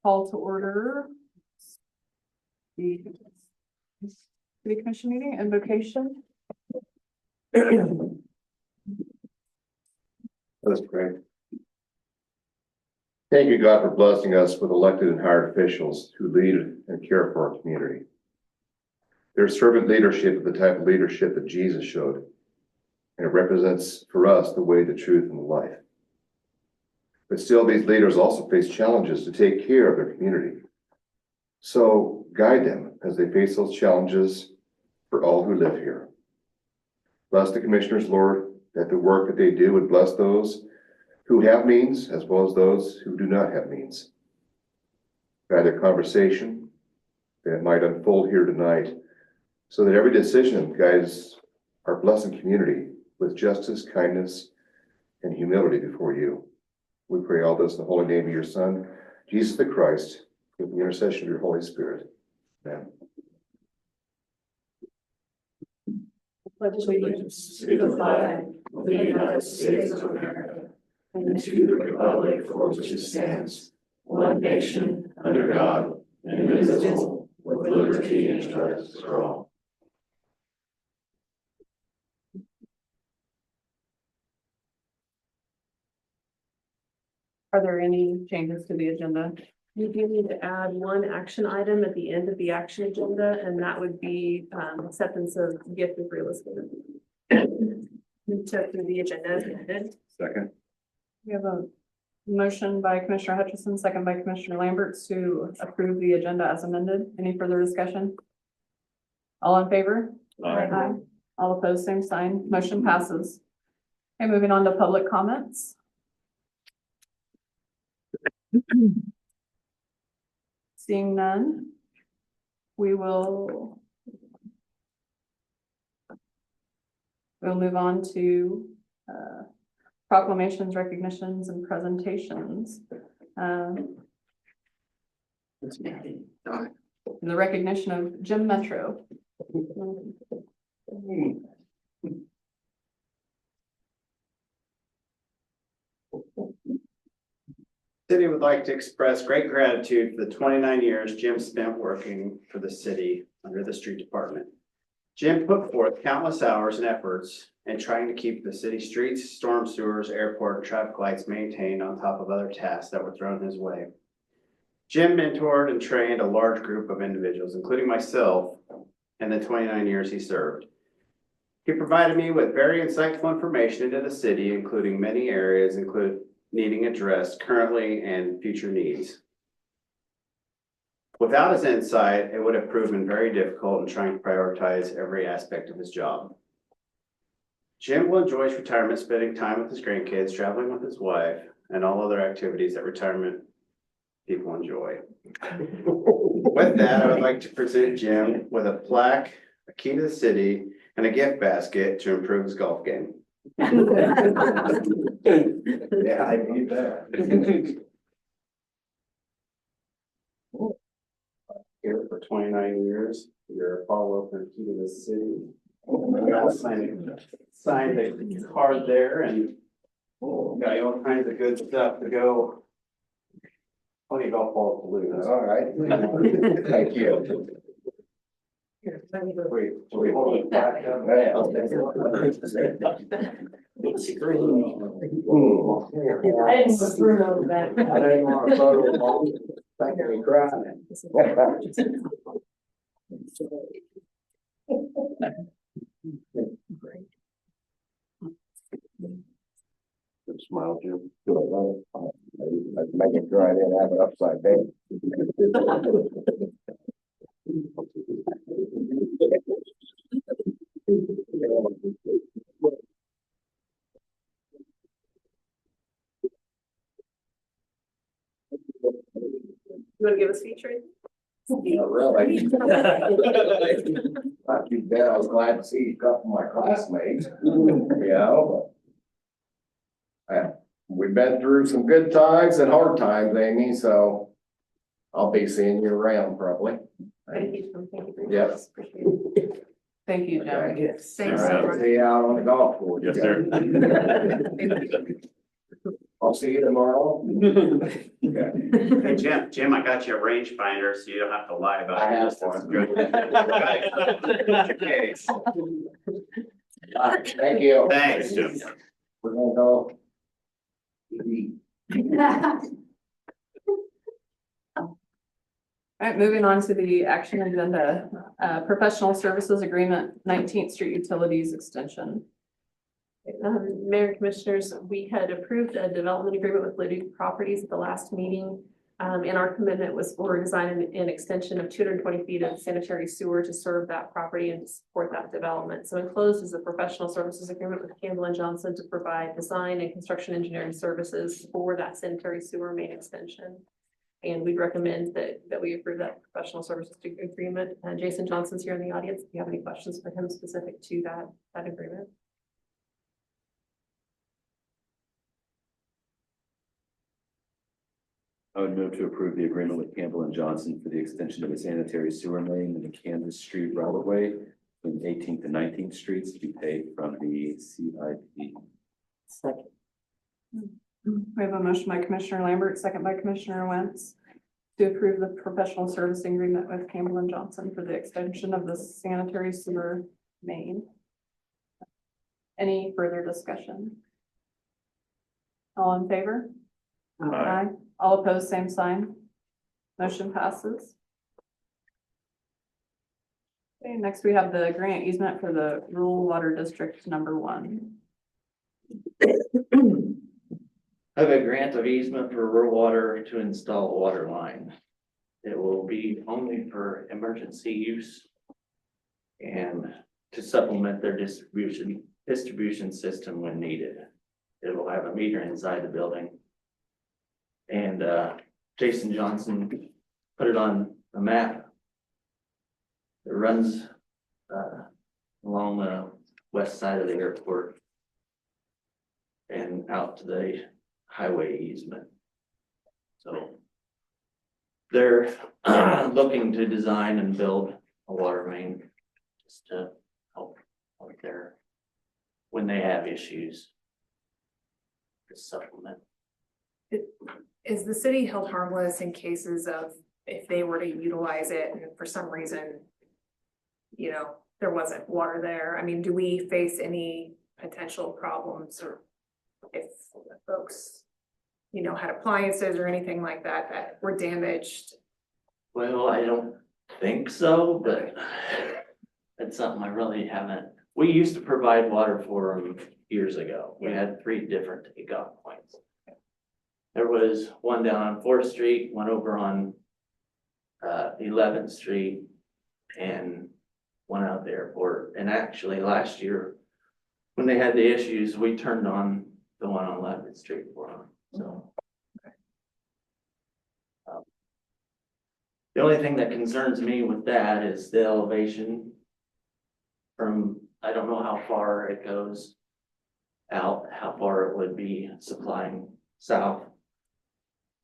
Call to order the city commission meeting, invocation. Let's pray. Thank you, God, for blessing us with elected and hired officials who lead and care for our community. Their servant leadership is the type of leadership that Jesus showed, and it represents for us the way, the truth, and the life. But still, these leaders also face challenges to take care of their community. So guide them as they face those challenges for all who live here. Bless the commissioners, Lord, that the work that they do would bless those who have means as well as those who do not have means. Guide their conversation that might unfold here tonight so that every decision guides our blessed community with justice, kindness, and humility before you. We pray all this in the holy name of your Son, Jesus the Christ, with the intercession of your Holy Spirit. Amen. Pledge allegiance to the flag of the United States of America and to the republic for which it stands, one nation, under God, indivisible, with liberty and justice for all. Are there any changes to the agenda? You do need to add one action item at the end of the action agenda, and that would be acceptance of gift of real estate. We took through the agenda as amended. Second. We have a motion by Commissioner Hutchison, second by Commissioner Lambert to approve the agenda as amended. Any further discussion? All in favor? Aye. All opposed, same sign. Motion passes. Okay, moving on to public comments. Seeing none, we'll move on to proclamations, recognitions, and presentations. The recognition of Jim Metro. City would like to express great gratitude for the 29 years Jim spent working for the city under the street department. Jim put forth countless hours and efforts in trying to keep the city streets, storm sewers, airport, and traffic lights maintained on top of other tasks that were thrown his way. Jim mentored and trained a large group of individuals, including myself, in the 29 years he served. He provided me with very insightful information into the city, including many areas, needing addressed currently and future needs. Without his insight, it would have proven very difficult in trying to prioritize every aspect of his job. Jim will enjoy his retirement, spending time with his grandkids, traveling with his wife, and all other activities that retirement people enjoy. With that, I would like to present Jim with a plaque, a key to the city, and a gift basket to improve his golf game. Yeah, I need that. Here for 29 years, your follow-up and key to the city. Signed the card there, and got all kinds of good stuff to go. Plenty of golf balls to lose. All right. Thank you. We hold it back up now. I didn't screw over that. I didn't want to photo them all. Thank you, crying. Good smile, Jim. Make it dry and have it upside down. You want to give us featuring? Not really. Not too bad. I was glad to see a couple of my classmates. We've been through some good times and hard times, Amy, so I'll be seeing you around probably. Thank you. Thank you. Yes. Thank you, Jim. Okay. Thanks. All right, see you out on the golf course. Yes, sir. I'll see you tomorrow. Hey, Jim, I got you a range finder, so you don't have to lie about it. I have one. Good. Okay. Thank you. Thanks, Jim. We're gonna go. All right, moving on to the action agenda, professional services agreement, 19th Street Utilities Extension. Mayor and Commissioners, we had approved a development agreement with Liddy Properties at the last meeting. And our commitment was for design and extension of 220 feet of sanitary sewer to serve that property and to support that development. So enclosed is a professional services agreement with Campbell and Johnson to provide design and construction engineering services for that sanitary sewer main extension. And we recommend that we approve that professional services agreement. And Jason Johnson's here in the audience. If you have any questions for him specific to that agreement. I would move to approve the agreement with Campbell and Johnson for the extension of the sanitary sewer main in the Kansas Street right of way from 18th and 19th streets to be paid from the CIP. Second. We have a motion by Commissioner Lambert, second by Commissioner Wentz to approve the professional service agreement with Campbell and Johnson for the extension of the sanitary sewer main. Any further discussion? All in favor? Aye. All opposed, same sign. Motion passes. Okay, next we have the grant easement for the rural water district number 1. I have a grant of easement for rural water to install a water line. It will be only for emergency use and to supplement their distribution system when needed. It will have a meter inside the building. And Jason Johnson put it on a map. It runs along the west side of the airport and out to the highway easement. So they're looking to design and build a water main just to help out there when they have issues. To supplement. Is the city held harmless in cases of if they were to utilize it and for some reason, you know, there wasn't water there? I mean, do we face any potential problems or if folks, you know, had appliances or anything like that that were damaged? Well, I don't think so, but that's something I really haven't. We used to provide water for them years ago. We had 3 different takeoff points. There was one down on 4th Street, one over on 11th Street, and one out at the airport. And actually last year, when they had the issues, we turned on the one on 11th Street for them. So the only thing that concerns me with that is the elevation from, I don't know how far it goes out, how far it would be supplying south.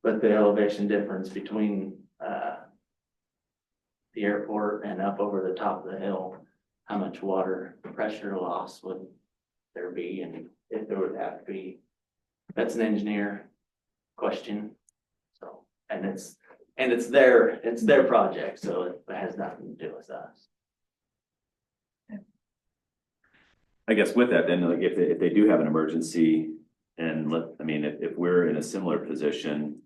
But the elevation difference between the airport and up over the top of the hill, how much water pressure loss would there be, and if there would have to be, that's an engineer question. So, and it's their project, so it has nothing to do with us. I guess with that, then, like, if they do have an emergency, and if we're in a similar position,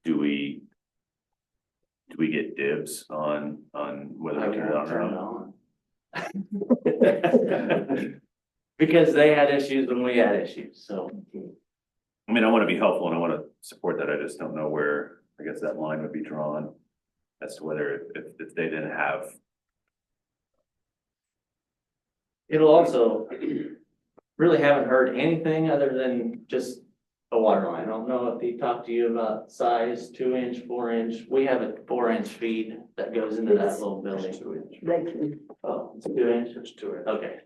do we get dibs on whether I we turn it on won't or turn not? it on. Because they had issues when we had issues, so. I mean, I want to be helpful and I want to support that. I just don't know where, I guess, that line would be drawn as to whether if they didn't have. It'll also, really haven't heard anything other than just a water line. I don't know if he talked to you about size, 2-inch, 4-inch. We have a 4-inch feed that goes into that little building. Oh, it's 2-inch? It's 2-inch. Okay.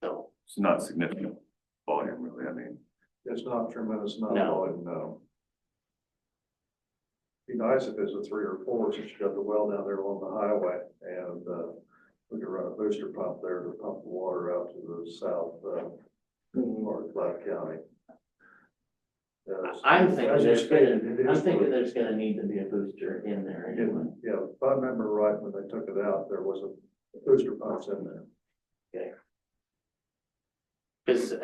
So, It's not significant volume, really. I mean, It's not tremendous amount No. of volume, no. Be nice if it's a 3 or 4, since you got the well down there along the highway, and we could run a booster pump there to pump the water out to the south or Cloud County. I'm thinking As you there's stated, gonna, it I'm is thinking for- there's gonna need to be a booster in there anyway. Yeah, if I remember right, when they took it out, there was a booster pumps in there. Cause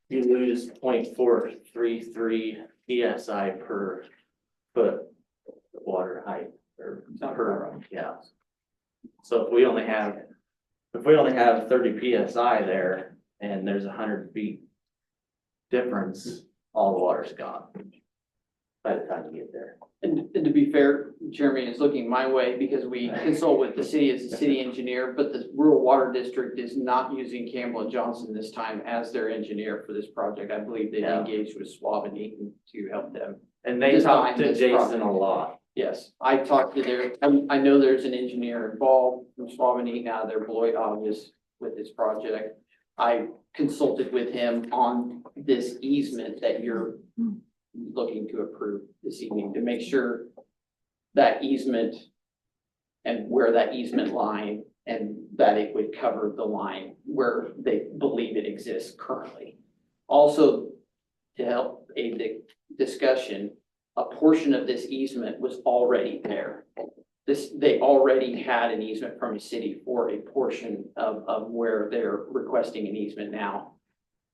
you lose 0.433 PSI per foot water height or per, yeah. So if we only have 30 PSI there and there's 100 feet difference, all the water's gone by the time you get there. And to be fair, Jeremy is looking my way because we consult with the city as the city engineer, but the rural water district is not using Campbell and Johnson this time as their engineer for this project. I believe they've Yeah. engaged with Schwab and Eaton to help them. And they Design talked to this Jason project. a lot. Yes, I talked to I know there's an engineer involved from Schwab and Eaton out of their Beloit office with this project. I consulted with him on this easement that you're looking to approve this evening to make sure that easement and where that easement line and that it would cover the line where they believe it exists currently. Also, to help aid the discussion, a portion of this easement was already there. They already had an easement from the city for a portion of where they're requesting an easement now.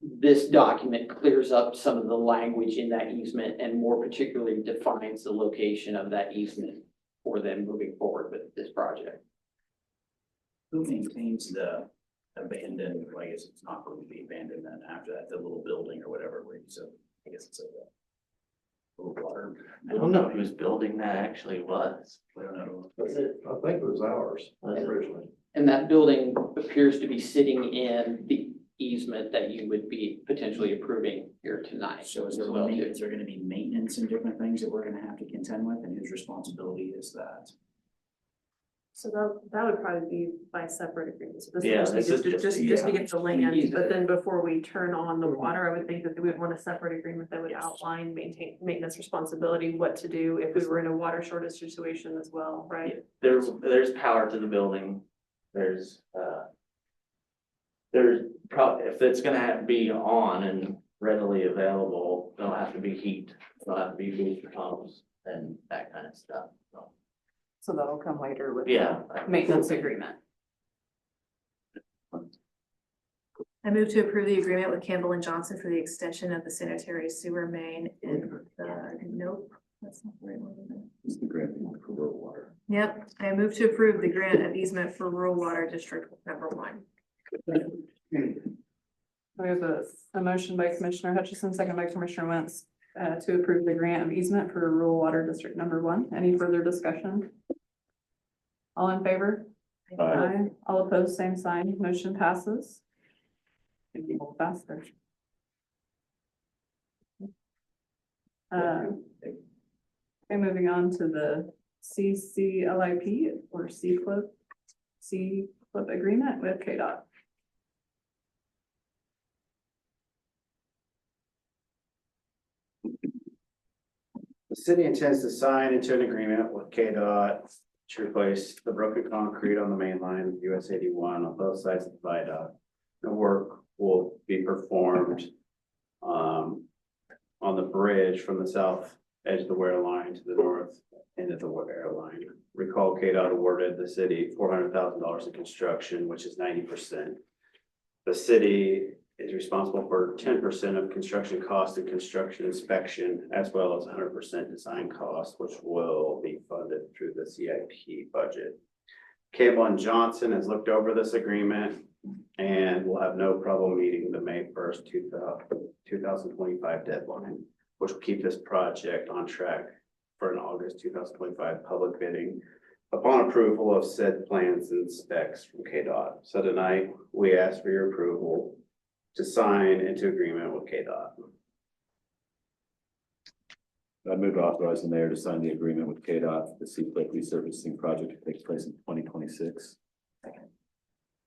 This document clears up some of the language in that easement and more particularly defines the location of that easement for them moving forward with this project. Who maintains the abandoned, well, I guess it's not going to be abandoned then after that, the little building or whatever, where you said, I guess it's a little water. I don't know whose building that actually was. I don't know. Was it? I think it was ours Was it? originally. And that building appears to be sitting in the easement that you would be potentially approving here tonight. So is as there, well, too. is there gonna be maintenance and different things that we're gonna have to contend with, and whose responsibility is that? So that would probably be by separate agreements. This would Yeah, just be this is just- just to yeah. get the land, but then before we turn on the water, I would think that we would want a separate agreement that would Yes. outline maintenance responsibility, what to do if we were in a water shortage situation as well, right? There's power to the building. There's if it's gonna be on and readily available, there'll have to be heat, there'll have to be booster pumps and that kind of stuff. So, So that'll come later with yeah. the maintenance agreement. I move to approve the agreement with Campbell and Johnson for the extension of the sanitary sewer main in nope, that's not the right one. is it? It's the grant for rural water. Yep, I move to approve the grant of easement for rural water district number 1. We have a motion by Commissioner Hutchison, second by Commissioner Wentz, to approve the grant of easement for rural water district number 1. Any further discussion? All in favor? Aye. All opposed, same sign. Motion passes. Can you hold faster? Okay, moving on to the CCLIP or C-CLIP agreement with KDOT. The city intends to sign into an agreement with KDOT to replace the broken concrete on the main line of US 81 on both sides of the viaduct. The work will be performed on the bridge from the south edge of the wear line to the north end of the wear line. Recall KDOT awarded the city $400,000 in construction, which is 90%. The city is responsible for 10% of construction costs and construction inspection, as well as 100% design costs, which will be funded through the CIP budget. Campbell and Johnson has looked over this agreement and will have no problem meeting the May 1st, 2025 deadline, which will keep this project on track for an August 2025 public bidding upon approval of said plans and specs from KDOT. So tonight, we ask for your approval to sign into agreement with KDOT. I move to authorize the mayor to sign the agreement with KDOT for the C-CLIP resurfacing project that takes place in 2026.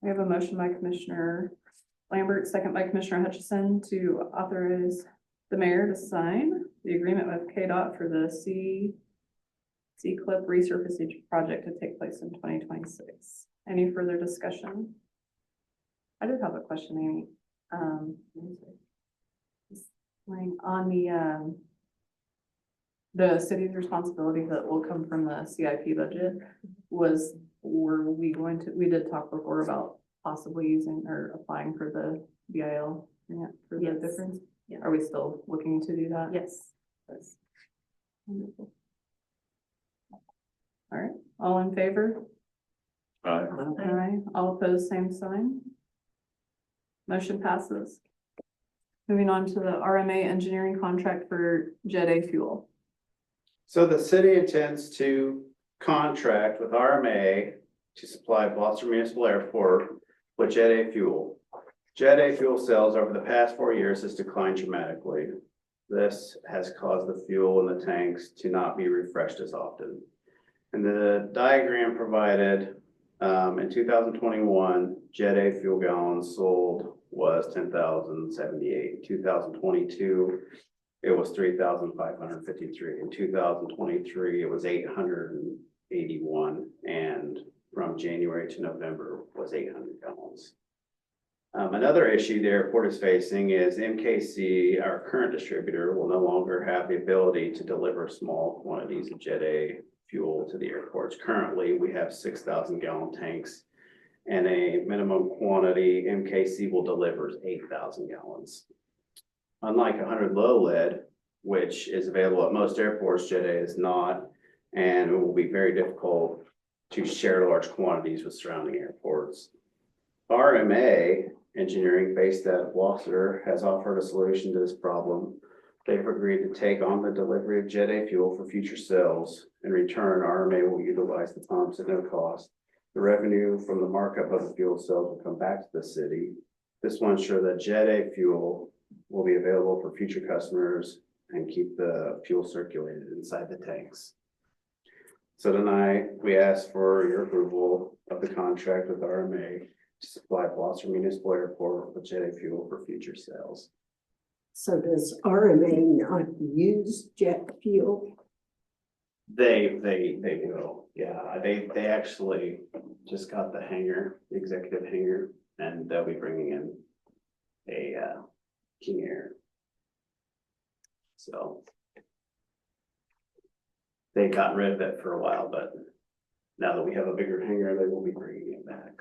We have a motion by Commissioner Lambert, second by Commissioner Hutchison to authorize the mayor to sign the agreement with KDOT for the C-CLIP resurfacing project to take place in 2026. Any further discussion? I did have a question, Amy. On the city's responsibility that will come from the CIP budget were we going to, we did talk before about possibly using or applying for the BIL grant for the Yes. difference? Yeah. Are we still looking to do that? Yes. That's wonderful. All right, all in favor? Aye. All opposed, same sign. Motion passes. Moving on to the RMA engineering contract for Jet A fuel. So the city intends to contract with RMA to supply Gloucester Municipal Airport with Jet A fuel. Jet A fuel sales over the past 4 years has declined dramatically. This has caused the fuel in the tanks to not be refreshed as often. And the diagram provided, in 2021, Jet A fuel gallons sold was 10,078. 2022, it was 3,553. In 2023, it was 881. And from January to November was 800 gallons. Another issue the airport is facing is MKC, our current distributor, will no longer have the ability to deliver small quantities of Jet A fuel to the airports. Currently, we have 6,000 gallon tanks, and a minimum quantity MKC will deliver is 8,000 gallons. Unlike 100 low lead, which is available at most airports, Jet A is not, and it will be very difficult to share large quantities with surrounding airports. RMA Engineering, based out of Gloucester, has offered a solution to this problem. They've agreed to take on the delivery of Jet A fuel for future sales. In return, RMA will utilize the pumps at no cost. The revenue from the markup of the fuel sales will come back to the city. This will ensure that Jet A fuel will be available for future customers and keep the fuel circulated inside the tanks. So tonight, we ask for your approval of the contract with RMA to supply Gloucester Municipal Airport with Jet A fuel for future sales. So does RMA not use jet fuel? They will, yeah, they actually just got the hangar, the executive hangar, and they'll be bringing in a King Air. So they got rid of it for a while, but now that we have a bigger hangar, they will be bringing it back.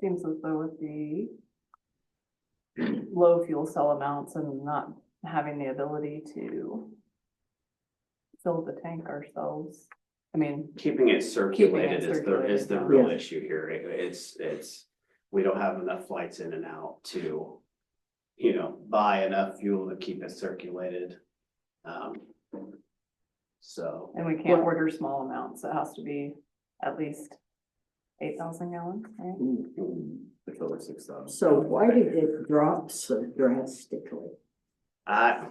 Seems as though with the low fuel cell amounts and not having the ability to fill the tank ourselves, I mean, Keeping it circulated is the real yeah. issue here. It's, we don't have enough flights in and out to, you know, buy enough fuel to keep it circulated. So, and we can't order small amounts. It has to be at least 8,000 gallons, right? It's over 6,000. So why did it drop so drastically? I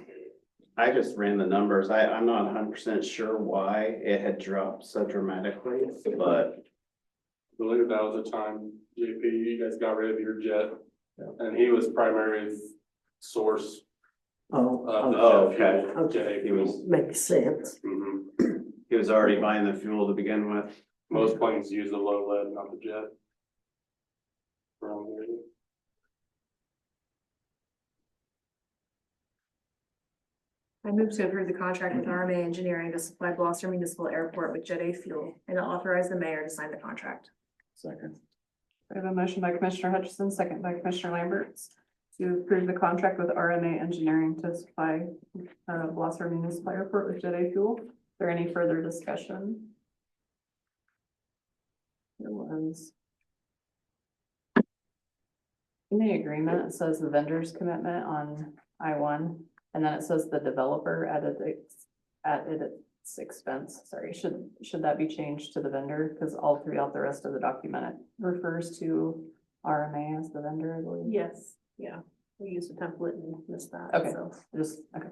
just ran the numbers. I'm not 100% sure why it had dropped so dramatically, but I believe that was the time, JP, you guys got rid of your jet, and he was primary source Oh, of the okay. jet fuel. Jet A fuel. makes sense. Mhm. he was already buying the fuel to begin with. Most planes use the low lead, not the jet. Around here. I move to approve the contract with RMA Engineering to supply Gloucester Municipal Airport with Jet A fuel and to authorize the mayor to sign the contract. Second. We have a motion by Commissioner Hutchison, second by Commissioner Lambert to approve the contract with RMA Engineering to supply Gloucester Municipal Airport with Jet A fuel. Is there any further discussion? There was. In the agreement, it says the vendor's commitment on I-1, and then it says the developer at its expense. Sorry, should that be changed to the vendor? Because all throughout the rest of the document, it refers to RMA as the vendor, I believe. Yes, yeah, we used a template and missed that. Okay. So. Just, okay.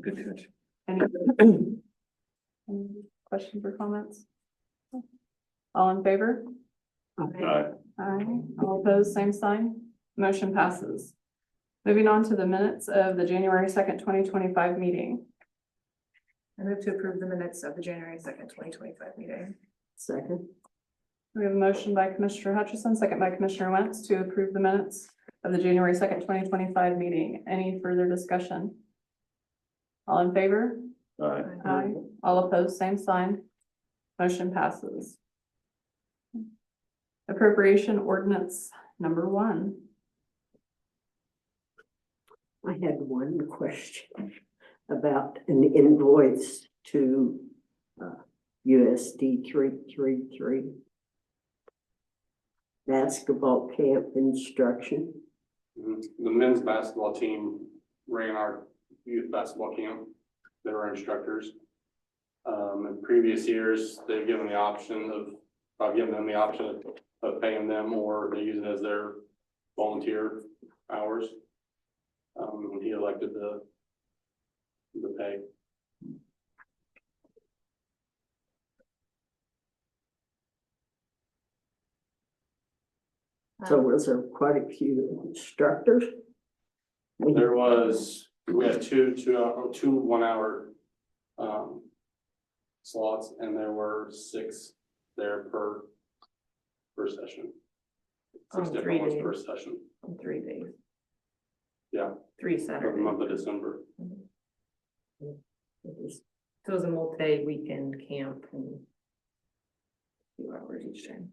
Good catch. Any questions or comments? All in favor? Aye. All opposed, same sign. Motion passes. Moving on to the minutes of the January 2nd, 2025 meeting. I move to approve the minutes of the January 2nd, 2025 meeting. Second. We have a motion by Commissioner Hutchison, second by Commissioner Wentz to approve the minutes of the January 2nd, 2025 meeting. Any further discussion? All in favor? Aye. Aye. All opposed, same sign. Motion passes. Appropriation ordinance number 1. I had one question about an invoice to USD 333. Basketball camp instruction. The men's basketball team ran our youth basketball camp. They were our instructors. In previous years, they've given the option of, I've given them the option of paying them, or they use it as their volunteer hours. He elected the pay. So was there quite a few instructors? There was, we had two 1 hour slots, and there were 6 there per session. 6 On different 3 ones days. per session. On 3 days. Yeah. 3 For the Saturdays. month of December. So it was a multi-weekend camp and a few hours each time.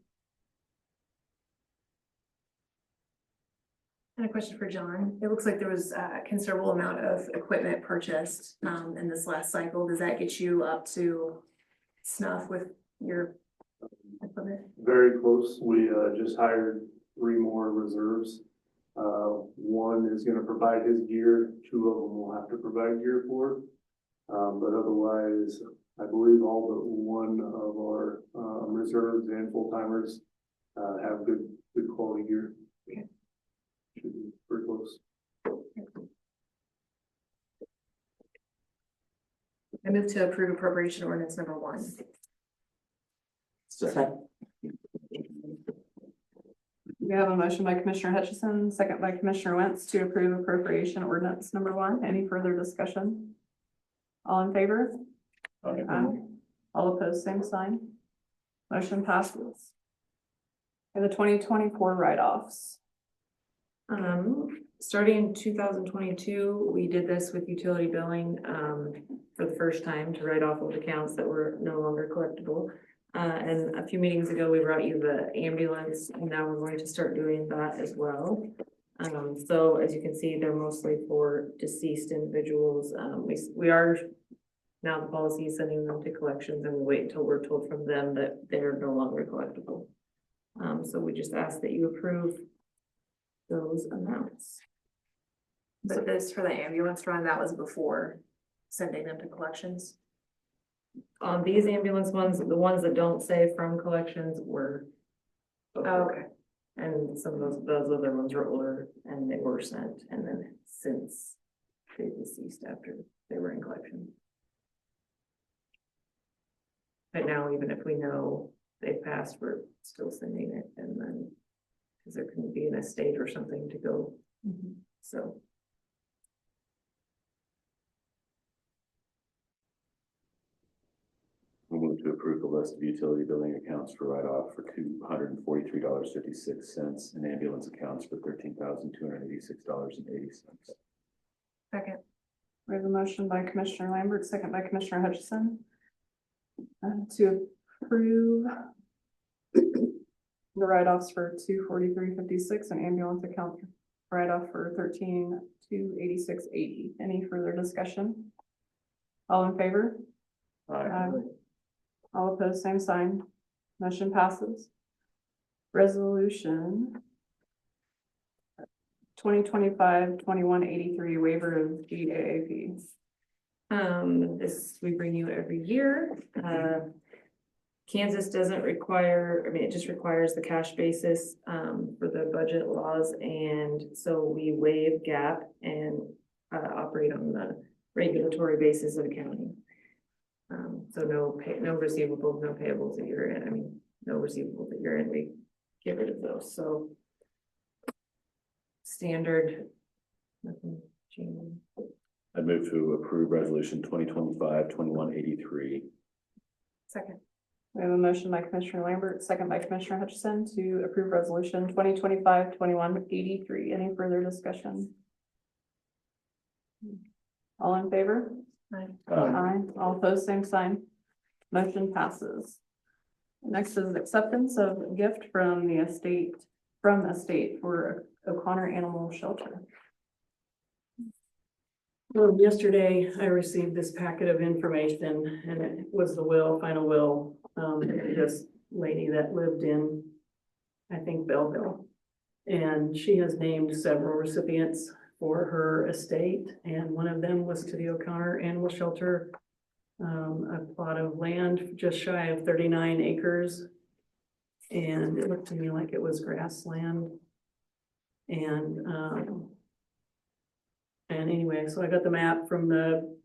And a question for John. It looks like there was a considerable amount of equipment purchased in this last cycle. Does that get you up to snuff with your equipment? Very close. We just hired 3 more reserves. One is gonna provide his gear, 2 of them will have to provide gear for. But otherwise, I believe all but one of our reserves and full timers have good quality gear. Okay. Should be pretty close. I move to approve appropriation ordinance number 1. Second. We have a motion by Commissioner Hutchison, second by Commissioner Wentz to approve appropriation ordinance number 1. Any further discussion? All in favor? Aye. All opposed, same sign. Motion passes. And the 2024 write-offs. Starting in 2022, we did this with utility billing, for the first time to write off old accounts that were no longer collectible. And a few meetings ago, we brought you the ambulance, and now we're going to start doing that as well. So as you can see, they're mostly for deceased individuals. We are now the policy is sending them to collections, and we wait until we're told from them that they're no longer collectible. So we just ask that you approve those amounts. But this for the ambulance run, that was before sending them to collections. On these ambulance ones, the ones that don't say from collections were. Okay. And some of those other ones were older and they were sent, and then since they deceased after they were in collection. But now, even if we know they passed, we're still sending it, and then, because there couldn't be an estate or something to go, so. We'll move to approve the list of utility billing accounts for write-off for $243.56 and ambulance accounts for $13,286.80. Second. We have a motion by Commissioner Lambert, second by Commissioner Hutchison. To approve the write-offs for $243.56 and ambulance account write-off for $13,286.80. Any further discussion? All in favor? Aye. All opposed, same sign. Motion passes. Resolution 2025-2183 waiver of GAAP. This we bring you every year. Kansas doesn't require, I mean, it just requires the cash basis for the budget laws, and so we waive GAAP and operate on the regulatory basis of accounting. So no receivables, no payables at year end. I mean, no receivables at year end. We get rid of those. So standard. Nothing changing. I move to approve resolution 2025-2183. Second. We have a motion by Commissioner Lambert, second by Commissioner Hutchison to approve resolution 2025-2183. Any further discussion? All in favor? Aye. All opposed, same sign. Motion passes. Next is acceptance of gift from the estate, for O'Connor Animal Shelter. Well, yesterday I received this packet of information and it was the will, final will, this lady that lived in, I think, Belleville. And she has named several recipients for her estate, and one of them was to the O'Connor Animal Shelter. A plot of land just shy of 39 acres. And it looked to me like it was grassland. And anyway, so I got the map from the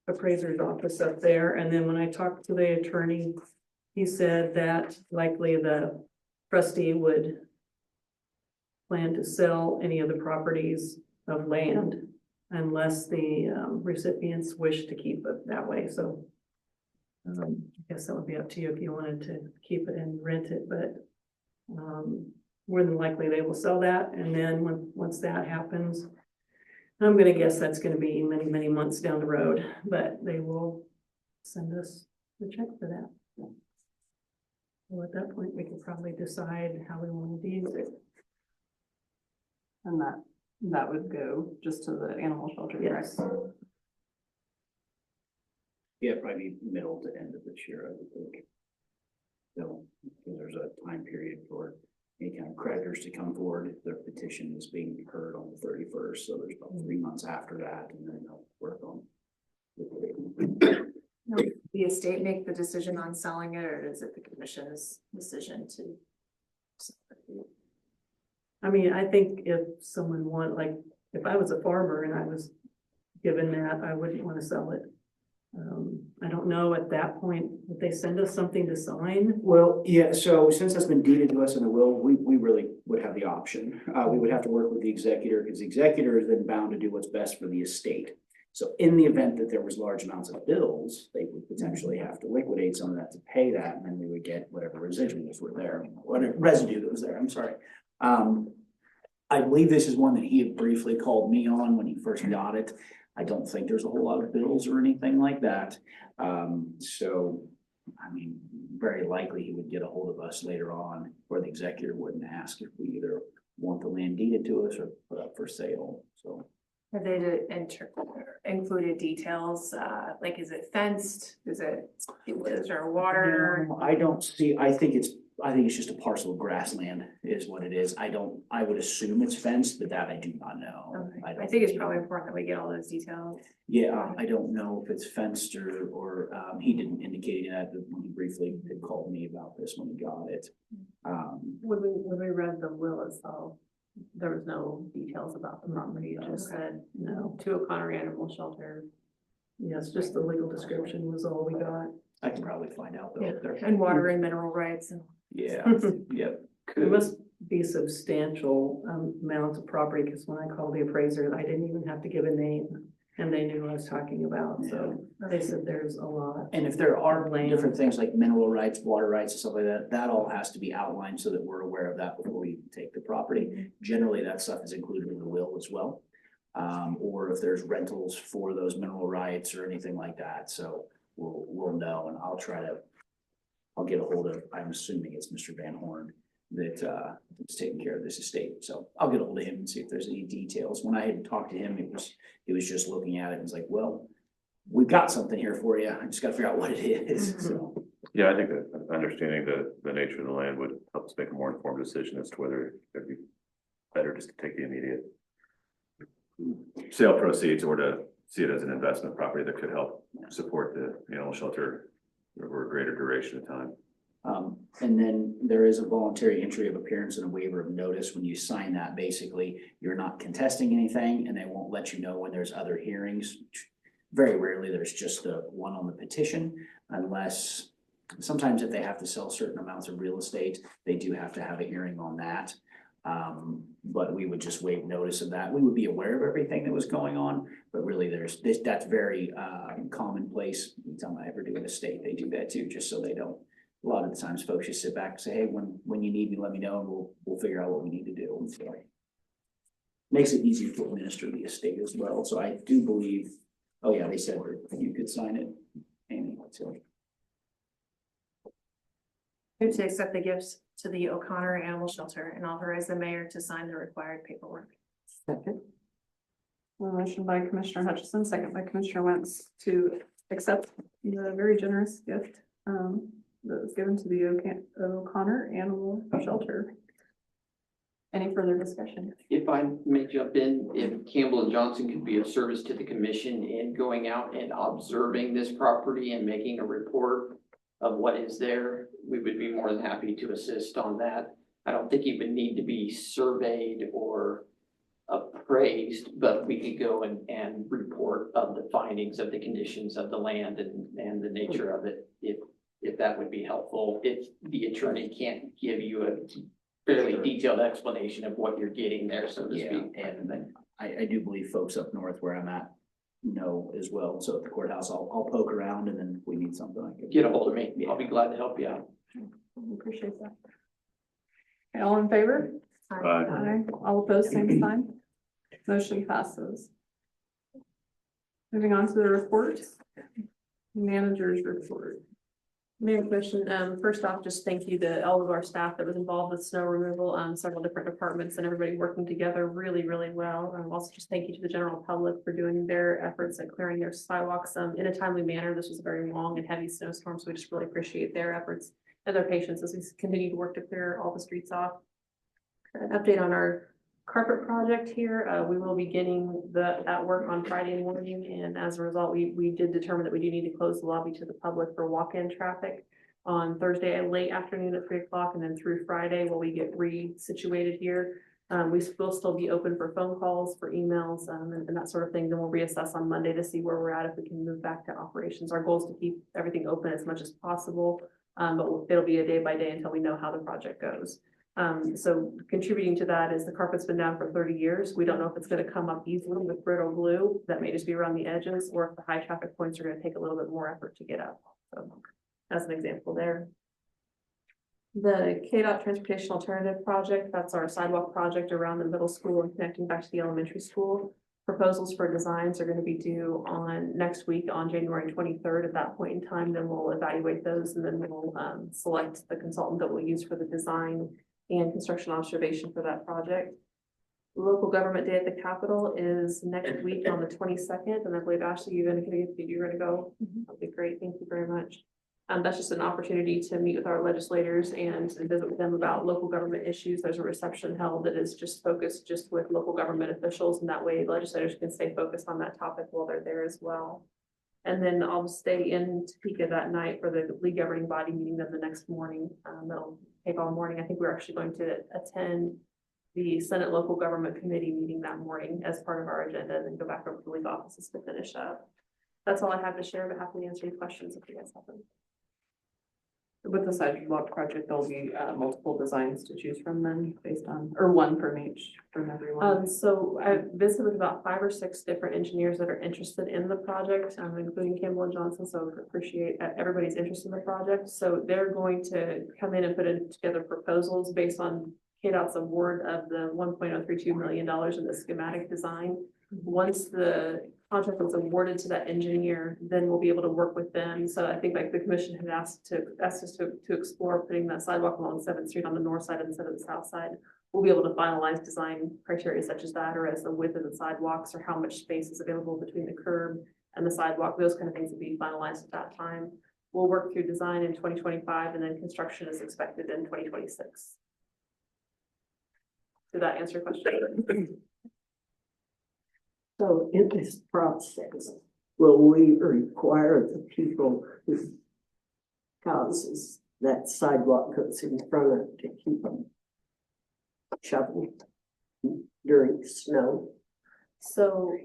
appraiser's office up there, and then when I talked to the attorney, he said that likely the trustee would plan to sell any of the properties of land unless the recipients wish to keep it that way. So I guess that would be up to you if you wanted to keep it and rent it, but more than likely they will sell that. And then once that happens, I'm gonna guess that's gonna be many, many months down the road, but they will send us the check for that. So at that point, we could probably decide how we want to use it. And that would go just to the animal shelter, correct? Yes. Yeah, probably middle to end of this year, I would think. So, because there's a time period for any kind of creditors to come forward if their petition is being heard on the 31st. So there's about 3 months after that, and then they'll work on it. Will the estate make the decision on selling it, or is it the commission's decision to? I mean, I think if someone like, if I was a farmer and I was given that, I wouldn't want to sell it. I don't know at that point, would they send us something to sign? Well, yeah, so since that's been deeded to us in the will, we really would have the option. We would have to work with the executor, because the executor is then bound to do what's best for the estate. So in the event that there was large amounts of bills, they would potentially have to liquidate some of that to pay that, and then we would get whatever residuals were there, whatever residue that was there, I'm sorry. I believe this is one that he had briefly called me on when he first got it. I don't think there's a whole lot of bills or anything like that. So, I mean, very likely he would get a hold of us later on, where the executor wouldn't ask if we either want the land deeded to us or put up for sale, so. Have they included details, like is it fenced, is there water? I don't see, I think it's just a parcel of grassland is what it is. I would assume it's fenced, but that I do not know. Okay. I think it's probably important that we get all those details. Yeah, I don't know if it's fenced or he didn't indicate that when he briefly had called me about this when he got it. When we read the will itself, there was no details about the property. It just said, to O'Connor Animal Shelter. Yes, just the legal description was all we got. I can probably find out though. if they're- And water and mineral rights and. Yeah, yep. It must be substantial amounts of property, because when I called the appraiser, I didn't even have to give a name, and they knew what I was talking about, so they said there's a lot. And if there are Land. different things like mineral rights, water rights and stuff like that, that all has to be outlined so that we're aware of that before we take the property. Generally, that stuff is included in the will as well. Or if there's rentals for those mineral rights or anything like that, so we'll know, and I'll get a hold of, I'm assuming it's Mr. Van Horn that is taking care of this estate. So I'll get a hold of him and see if there's any details. When I had talked to him, he was just looking at it and was like, well, we've got something here for you. I just gotta figure out what it is, so. Yeah, I think that understanding the nature of the land would help us make a more informed decision as to whether it'd be better just to take the immediate sale proceeds or to see it as an investment property that could help support the animal shelter over a greater duration of time. And then there is a voluntary entry of appearance and a waiver of notice. When you sign that, basically, you're not contesting anything, and they won't let you know when there's other hearings. Very rarely, there's just the one on the petition, unless sometimes if they have to sell certain amounts of real estate, they do have to have a hearing on that. But we would just waive notice of that. We would be aware of everything that was going on, but really that's very, commonplace. Anytime I ever do an estate, they do that too, just so they don't. A lot of the times folks just sit back and say, hey, when you need me, let me know, and we'll figure out what we need to do. And so makes it easier to administer the estate as well. So I do believe, oh yeah, they said that you could sign it, Amy, so. Move to accept the gifts to the O'Connor Animal Shelter and authorize the mayor to sign the required paperwork. Second. A motion by Commissioner Hutchison, second by Commissioner Wentz to accept the very generous gift that was given to the O'Connor Animal Shelter. Any further discussion? If I may jump in, if Campbell and Johnson could be of service to the commission in going out and observing this property and making a report of what is there, we would be more than happy to assist on that. I don't think it would need to be surveyed or appraised, but we could go and report of the findings of the conditions of the land and the nature of it, if that would be helpful. If the attorney can't give you a fairly detailed explanation of what you're getting there, so to Yeah, speak. and I do believe folks up north where I'm at know as well. So at the courthouse, I'll poke around, and then if we need something, I can Get a hold of me. Yeah. I'll be glad to help you out. Appreciate that. Okay, all in favor? Aye. All opposed, same sign. Motion passes. Moving on to the report. Manager's report. Mayor Commission, first off, just thank you to all of our staff that was involved with snow removal, several different departments and everybody working together really, really well. Also just thank you to the general public for doing their efforts at clearing their sidewalks in a timely manner. This was a very long and heavy snowstorm, so we just really appreciate their efforts and their patience as we continue to work to clear all the streets off. An update on our carpet project here. We will be getting that work on Friday morning, and as a result, we did determine that we do need to close the lobby to the public for walk-in traffic on Thursday at late afternoon at 3 o'clock, and then through Friday while we get re-situated here. We will still be open for phone calls, for emails, and that sort of thing. Then we'll reassess on Monday to see where we're at, if we can move back to operations. Our goal is to keep everything open as much as possible, but it'll be a day by day until we know how the project goes. So contributing to that is the carpet's been down for 30 years. We don't know if it's going to come up easily with brittle glue that may just be around the edges, or if the high traffic points are going to take a little bit more effort to get up. So as an example there. The KDOT Transportation Alternative Project, that's our sidewalk project around the middle school and connecting back to the elementary school. Proposals for designs are going to be due on next week on January 23rd. At that point in time, then we'll evaluate those, and then we'll select the consultant that we'll use for the design and construction observation for that project. Local government day at the Capitol is next week on the 22nd, and I believe Ashley, you're going to go. That'd be great. Thank you very much. That's just an opportunity to meet with our legislators and visit with them about local government issues. There's a reception held that is just focused just with local government officials, and that way legislators can stay focused on that topic while they're there as well. And then I'll stay in Topeka that night for the league governing body meeting then the next morning. That'll take all morning. I think we're actually going to attend the Senate Local Government Committee meeting that morning as part of our agenda, and then go back over to the league offices to finish up. That's all I have to share, but happy to answer any questions if you guys have them. With the sidewalk project, there'll be multiple designs to choose from then based on, or one from everyone. So I visited with about 5 or 6 different engineers that are interested in the project, including Campbell and Johnson. So appreciate everybody's interest in the project. So they're going to come in and put together proposals based on KDOT's award of the $1.032 million in the schematic design. Once the contract was awarded to that engineer, then we'll be able to work with them. So I think like the commission had asked us to explore putting that sidewalk along 7th Street on the north side instead of the south side. We'll be able to finalize design criteria such as that, or as the width of the sidewalks, or how much space is available between the curb and the sidewalk. Those kind of things will be finalized at that time. We'll work through design in 2025, and then construction is expected in 2026. Did that answer your question? So in this process, will we require the people whose houses that sidewalk goes in front of to keep them shoveling during snow? So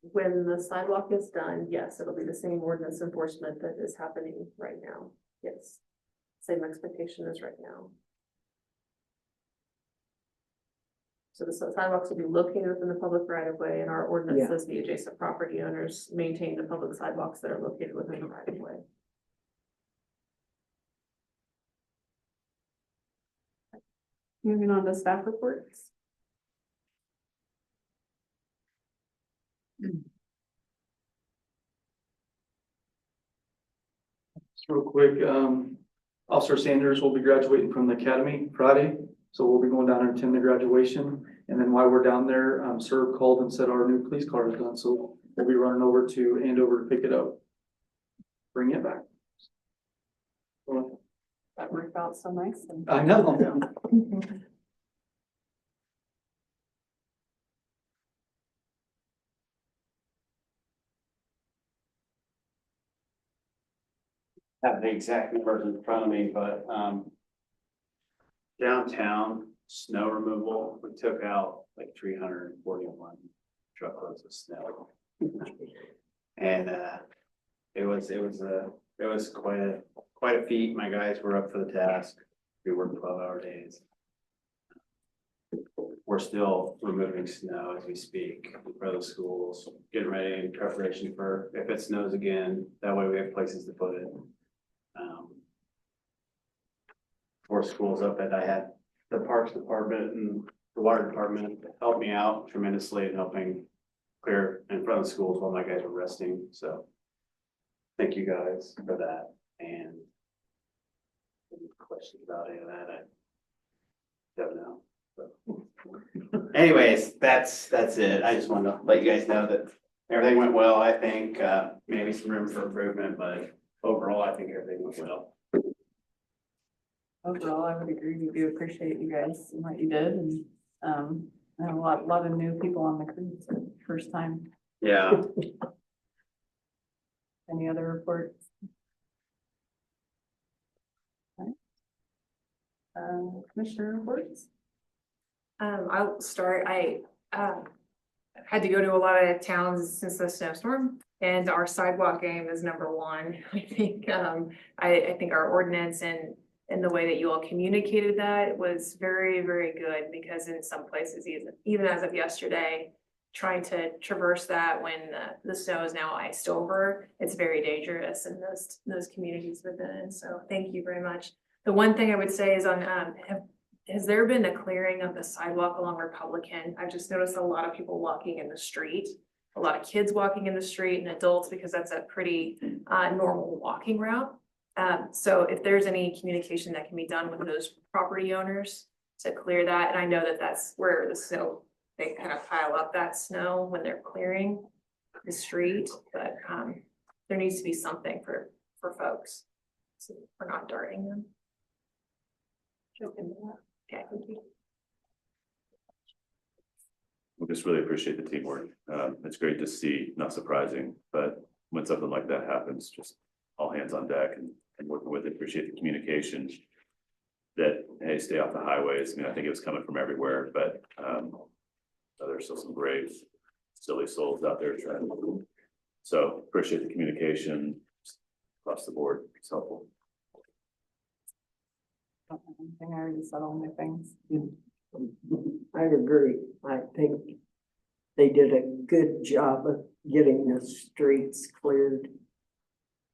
when the sidewalk is done, yes, it'll be the same ordinance enforcement that is happening right now. Yes, same expectation as right now. So the sidewalks will be located within the public right of way, and our ordinance Yeah. says the adjacent property owners maintain the public sidewalks that are located within the right of way. Moving on to staff reports. Just real quick, Officer Sanders will be graduating from the academy Friday, so we'll be going down and attend the graduation. And then while we're down there, Serb called and said our new police car is done, so we'll be running over to Andover to pick it up. Bring it back. Well, That worked out so nice. And I know. Have the exact numbers in front of me, but, downtown snow removal, we took out like 341 truckloads of snow. And, it was quite a feat. My guys were up for the task. We worked 12-hour days. We're still removing snow as we speak for the schools, getting ready in preparation for if it snows again, that way we have places to put it. 4 schools up that I had the Parks Department and the Water Department helped me out tremendously in helping clear in front of the schools while my guys were resting, so. Thank you guys for that, and any questions about any of that, I don't know. But anyways, that's it. I just wanted to let you guys know that everything went well. I think, maybe some room for improvement, but overall, I think everything went well. overall, I would agree. We do appreciate you guys and what you did, and I have a lot of new people on the crew, so first time. Yeah. Any other reports? Okay. Commissioner reports? I'll start. I had to go to a lot of towns since the snowstorm, and our sidewalk game is #1. I think, I think our ordinance and the way that you all communicated that was very, very good, because in some places, even as of yesterday, trying to traverse that when the snow is now iced over, it's very dangerous in those communities within. So thank you very much. The one thing I would say is has there been a clearing of the sidewalk along Republican? I've just noticed a lot of people walking in the street, a lot of kids walking in the street and adults, because that's a pretty normal walking route. So if there's any communication that can be done with those property owners to clear that, and I know that that's where the snow, they kind of pile up that snow when they're clearing the street, but there needs to be something for folks, so we're not darting them. Okay, thank you. We just really appreciate the teamwork. It's great to see, not surprising, but when something like that happens, just all hands on deck and working with it. Appreciate the communication that, hey, stay off the highways. I mean, I think it was coming from everywhere, but there's still some brave, silly souls out there trying to. So appreciate the communication across the board. It's helpful. I think I already said all my things. I agree. I think they did a good job of getting the streets cleared.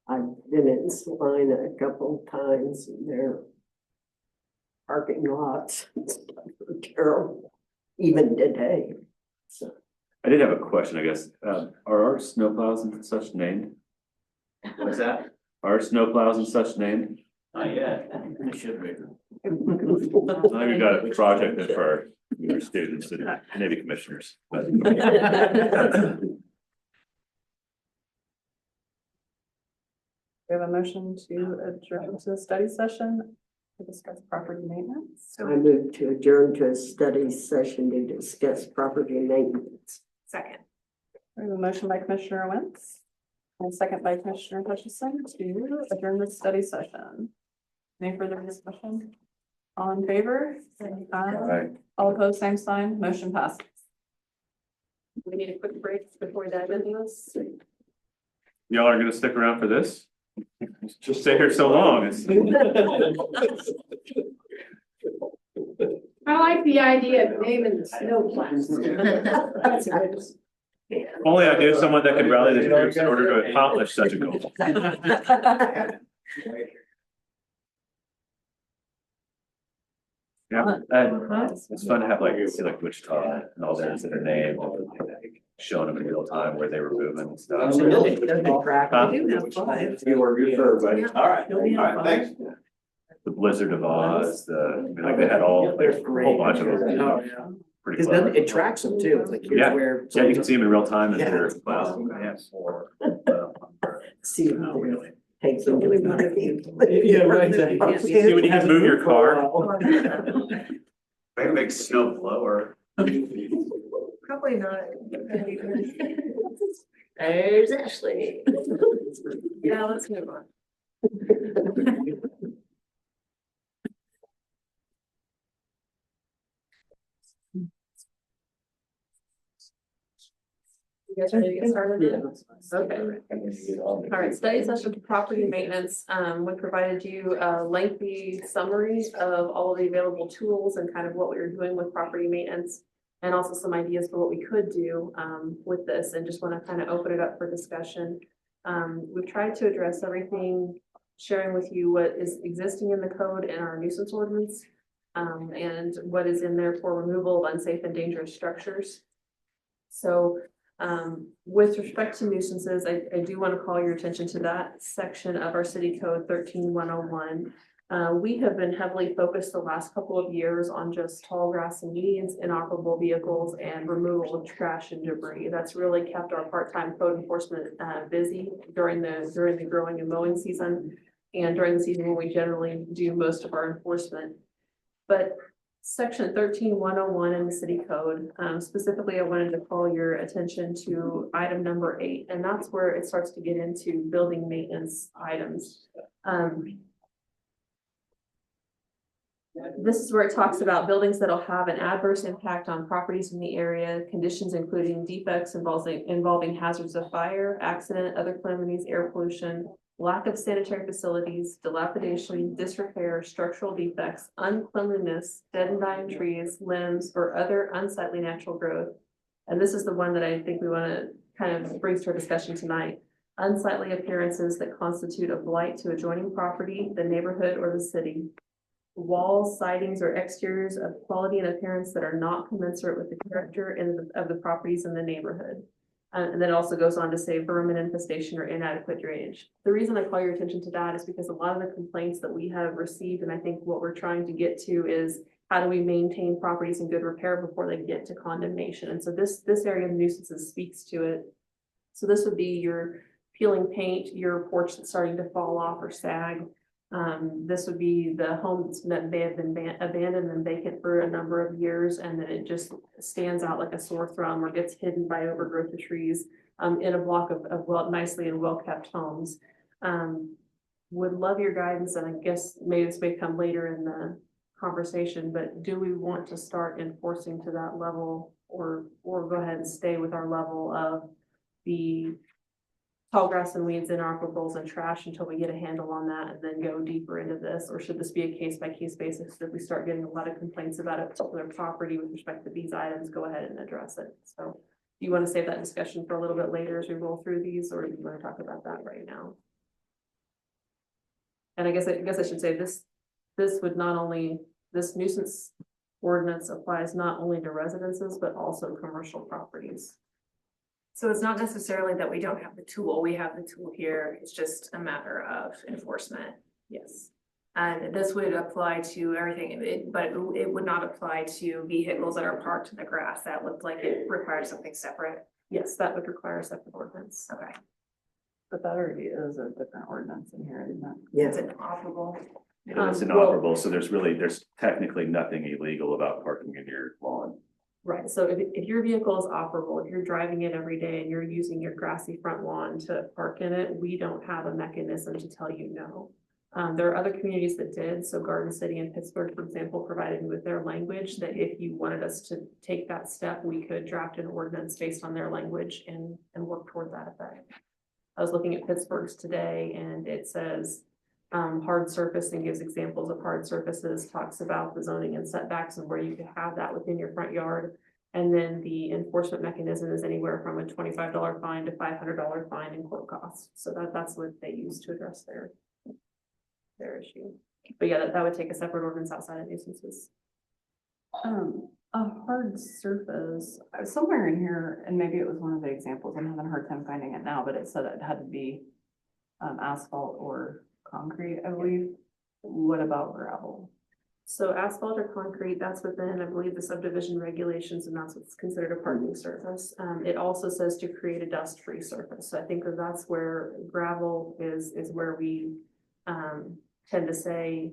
I've been in Salina a couple of times, and their parking lots and stuff are terrible, even today. So I did have a question, I guess. Are our snowplows and such named? What's that? Are snowplows and such named? Not yet. It should be. I think we've got a project in for your students and maybe commissioners, but. We have a motion to adjourn to a study session to discuss property maintenance. I moved to adjourn to a study session to discuss property maintenance. Second. We have a motion by Commissioner Wentz and a second by Commissioner Hutchison to adjourn the study session. Any further discussion? All in favor? Aye. All opposed, same sign. Motion passes. We need a quick break before we dive into this. Y'all are gonna stick around for this? Just stay here so long. I like the idea of naming the snow plants. Only I knew someone that could rally the troops in order to accomplish such a goal. Yeah, it's fun to have like, see like Wichita and all theirs that are named, showing them in real time where they were moving and stuff. Doesn't track. Huh? We do have five. You are good for everybody. All right, We all have right, five. thanks. The Blizzard of Oz, like they had all, like, a whole bunch of them. Oh, yeah. Pretty Because clever. then it tracks them too. It's like here's Yeah. where. Yeah, you can see them in real time as Yeah. they're, well, See oh, what really? takes them. Only one of you. Yeah, right. See when you can move your car. Maybe a big snow blower. Probably not. There's Ashley. Yeah, let's move on. You guys ready to get started? Okay. All right, study session for property maintenance. We provided you a lengthy summary of all of the available tools and kind of what we were doing with property maintenance. And also some ideas for what we could do with this, and just want to kind of open it up for discussion. We've tried to address everything, sharing with you what is existing in the code and our nuisance ordinance, and what is in there for removal of unsafe and dangerous structures. So with respect to nuisances, I do want to call your attention to that section of our city code 13101. We have been heavily focused the last couple of years on just tall grass and weeds, inoperable vehicles, and removal of trash and debris. That's really kept our part-time code enforcement busy during the growing and mowing season, and during the season when we generally do most of our enforcement. But section 13101 in the city code, specifically, I wanted to call your attention to item number 8, and that's where it starts to get into building maintenance items. This is where it talks about buildings that'll have an adverse impact on properties in the area, conditions including defects involving hazards of fire, accident, other calamities, air pollution, lack of sanitary facilities, dilapidation, disrepair, structural defects, uncleanliness, dead and dying trees, limbs, or other unsightly natural growth. And this is the one that I think we want to kind of bring to our discussion tonight. Unsightly appearances that constitute a blight to adjoining property, the neighborhood, or the city. Walls, sidings, or exteriors of quality and appearance that are not commensurate with the character of the properties in the neighborhood. And then it also goes on to say vermin infestation or inadequate drainage. The reason I call your attention to that is because a lot of the complaints that we have received, and I think what we're trying to get to, is how do we maintain properties in good repair before they get to condemnation? And so this area of nuisances speaks to it. So this would be your peeling paint, your porch that's starting to fall off or sag. This would be the home that may have been abandoned and vacant for a number of years, and then it just stands out like a sore thumb or gets hidden by overgrowth of trees in a block of nicely and well-kept homes. Would love your guidance, and I guess maybe this may come later in the conversation, but do we want to start enforcing to that level, or go ahead and stay with our level of the tall grass and weeds, inoperables, and trash until we get a handle on that and then go deeper into this? Or should this be a case-by-case basis? If we start getting a lot of complaints about a particular property with respect to these items, go ahead and address it. So do you want to save that discussion for a little bit later as we roll through these, or do you want to talk about that right now? And I guess I should say this nuisance ordinance applies not only to residences, but also commercial properties. So it's not necessarily that we don't have the tool, we have the tool here, it's just a matter of enforcement. Yes. And this would apply to everything, but it would not apply to vehicles that are parked in the grass. That looked like it requires something separate. Yes, that would require a separate ordinance. Okay. But that already is a different ordinance in here, isn't it? It's inoperable. It's inoperable, so there's technically nothing illegal about parking in your lawn. Right, so if your vehicle is operable, if you're driving it every day and you're using your grassy front lawn to park in it, we don't have a mechanism to tell you no. There are other communities that did, so Garden City and Pittsburgh, for example, provided me with their language that if you wanted us to take that step, we could draft an ordinance based on their language and work toward that effect. I was looking at Pittsburgh's today, and it says hard surface and gives examples of hard surfaces, talks about the zoning and setbacks and where you could have that within your front yard. And then the enforcement mechanism is anywhere from a $25 fine to $500 fine in court costs. So that's what they use to address their issue. But yeah, that would take a separate ordinance outside of nuisances. A hard surface, somewhere in here, and maybe it was one of the examples, I'm having a hard time finding it now, but it said it had to be asphalt or concrete, I believe. What about gravel? So asphalt or concrete, that's within, I believe, the subdivision regulations, and that's what's considered a parking surface. It also says to create a dust-free surface. So I think that's where gravel is where we tend to say,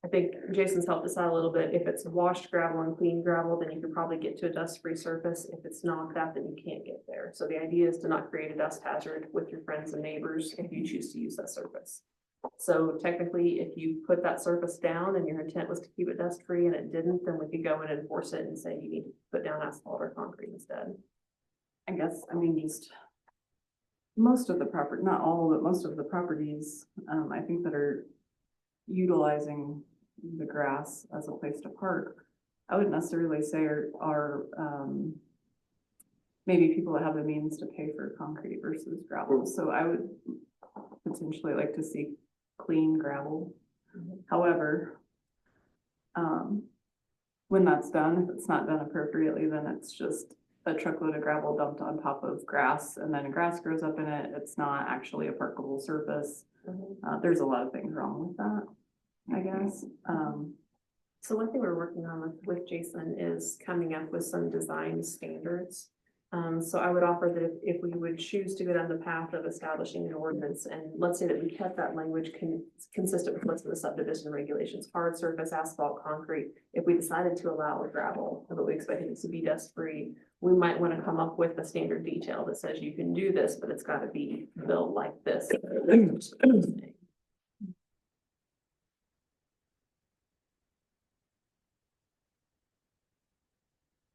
I think Jason's helped us out a little bit. If it's washed gravel and clean gravel, then you can probably get to a dust-free surface. If it's not that, then you can't get there. So the idea is to not create a dust hazard with your friends and neighbors if you choose to use that surface. So technically, if you put that surface down and your intent was to keep it dust-free and it didn't, then we could go in and enforce it and say you need to put down asphalt or concrete instead. I guess, I mean, just most of the property, not all, but most of the properties, I think that are utilizing the grass as a place to park, I wouldn't necessarily say are maybe people that have the means to pay for concrete versus gravel. So I would potentially like to see clean gravel. However, when that's done, if it's not done appropriately, then it's just a truckload of gravel dumped on top of grass, and then grass grows up in it. It's not actually a parkable surface. There's a lot of things wrong with that, I guess. So one thing we're working on with Jason is coming up with some design standards. So I would offer that if we would choose to go down the path of establishing an ordinance, and let's say that we kept that language consistent with what's in the subdivision regulations, hard surface, asphalt, concrete. If we decided to allow gravel, but we expected it to be dust-free, we might want to come up with a standard detail that says you can do this, but it's got to be built like this.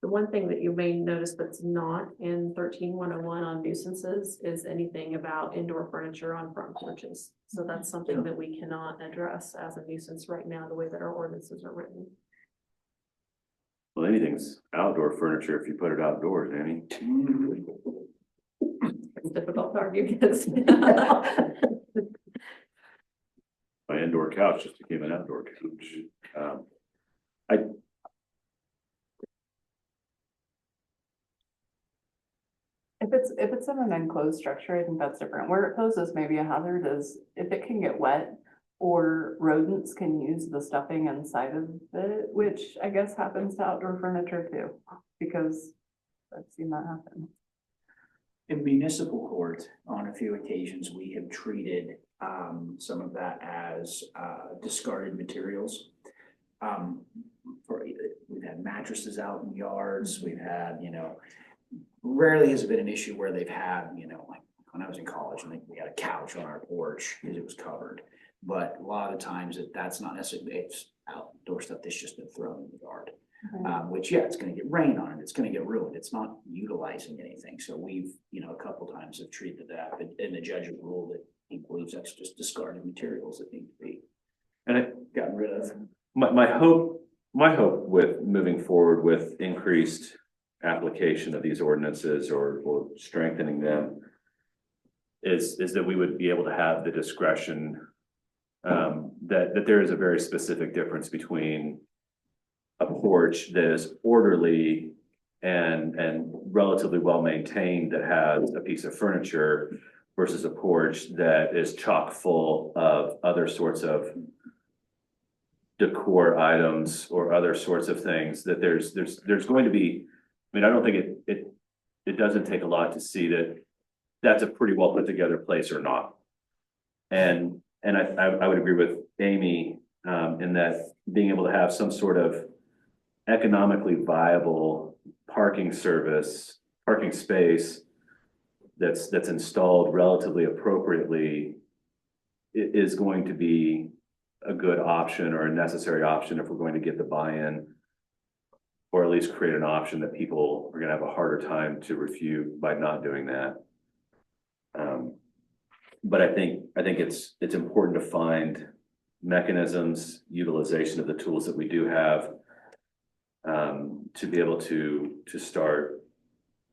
The one thing that you may notice that's not in 13-101 on nuisances is anything about indoor furniture on front porches. So that's something that we cannot address as a nuisance right now, the way that our ordinances are written. Well, anything's outdoor furniture if you put it outdoors, Annie. It's difficult to argue against. My indoor couch just became an outdoor couch. If it's in an enclosed structure, I think that's different. Where it poses maybe a hazard is if it can get wet or rodents can use the stuffing inside of it, which I guess happens to outdoor furniture too, because I've seen that happen. In municipal court, on a few occasions, we have treated some of that as discarded materials. We've had mattresses out in yards, we've had, rarely has it been an issue where they've had, like when I was in college, I think we had a couch on our porch because it was covered. But a lot of times that's not necessarily, it's outdoor stuff that's just been thrown in the yard. Which, yeah, it's going to get rain on it. It's going to get ruined. It's not utilizing anything. So we've, a couple times have treated that, and the judge has ruled that he believes that's just discarded materials that need to be gotten rid of. My hope with moving forward with increased application of these ordinances or strengthening them is that we would be able to have the discretion that there is a very specific difference between a porch that is orderly and relatively well maintained that has a piece of furniture versus a porch that is chock full of other sorts of decor items or other sorts of things. That there's going to be, I mean, I don't think it doesn't take a lot to see that that's a pretty well put together place or not. And I would agree with Amy in that being able to have some sort of economically viable parking space that's installed relatively appropriately is going to be a good option or a necessary option if we're going to get the buy-in, or at least create an option that people are going to have a harder time to refute by not doing that. But I think it's important to find mechanisms, utilization of the tools that we do have, to be able to start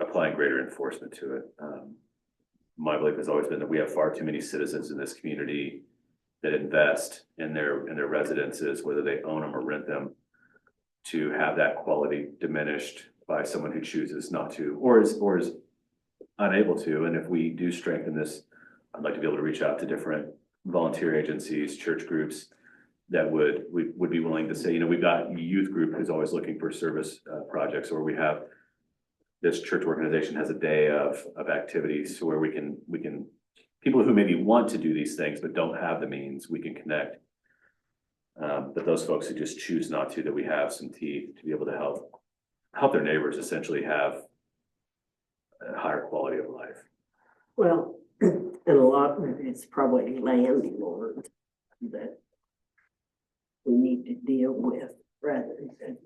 applying greater enforcement to it. My belief has always been that we have far too many citizens in this community that invest in their residences, whether they own them or rent them, to have that quality diminished by someone who chooses not to, or is unable to. And if we do strengthen this, I'd like to be able to reach out to different volunteer agencies, church groups that would be willing to say, you know, we've got a youth group who's always looking for service projects, or we have this church organization has a day of activities where we can people who maybe want to do these things but don't have the means, we can connect. But those folks who just choose not to, that we have some teeth to be able to help their neighbors essentially have a higher quality of life. Well, and a lot of it's probably landlords that we need to deal with rather than.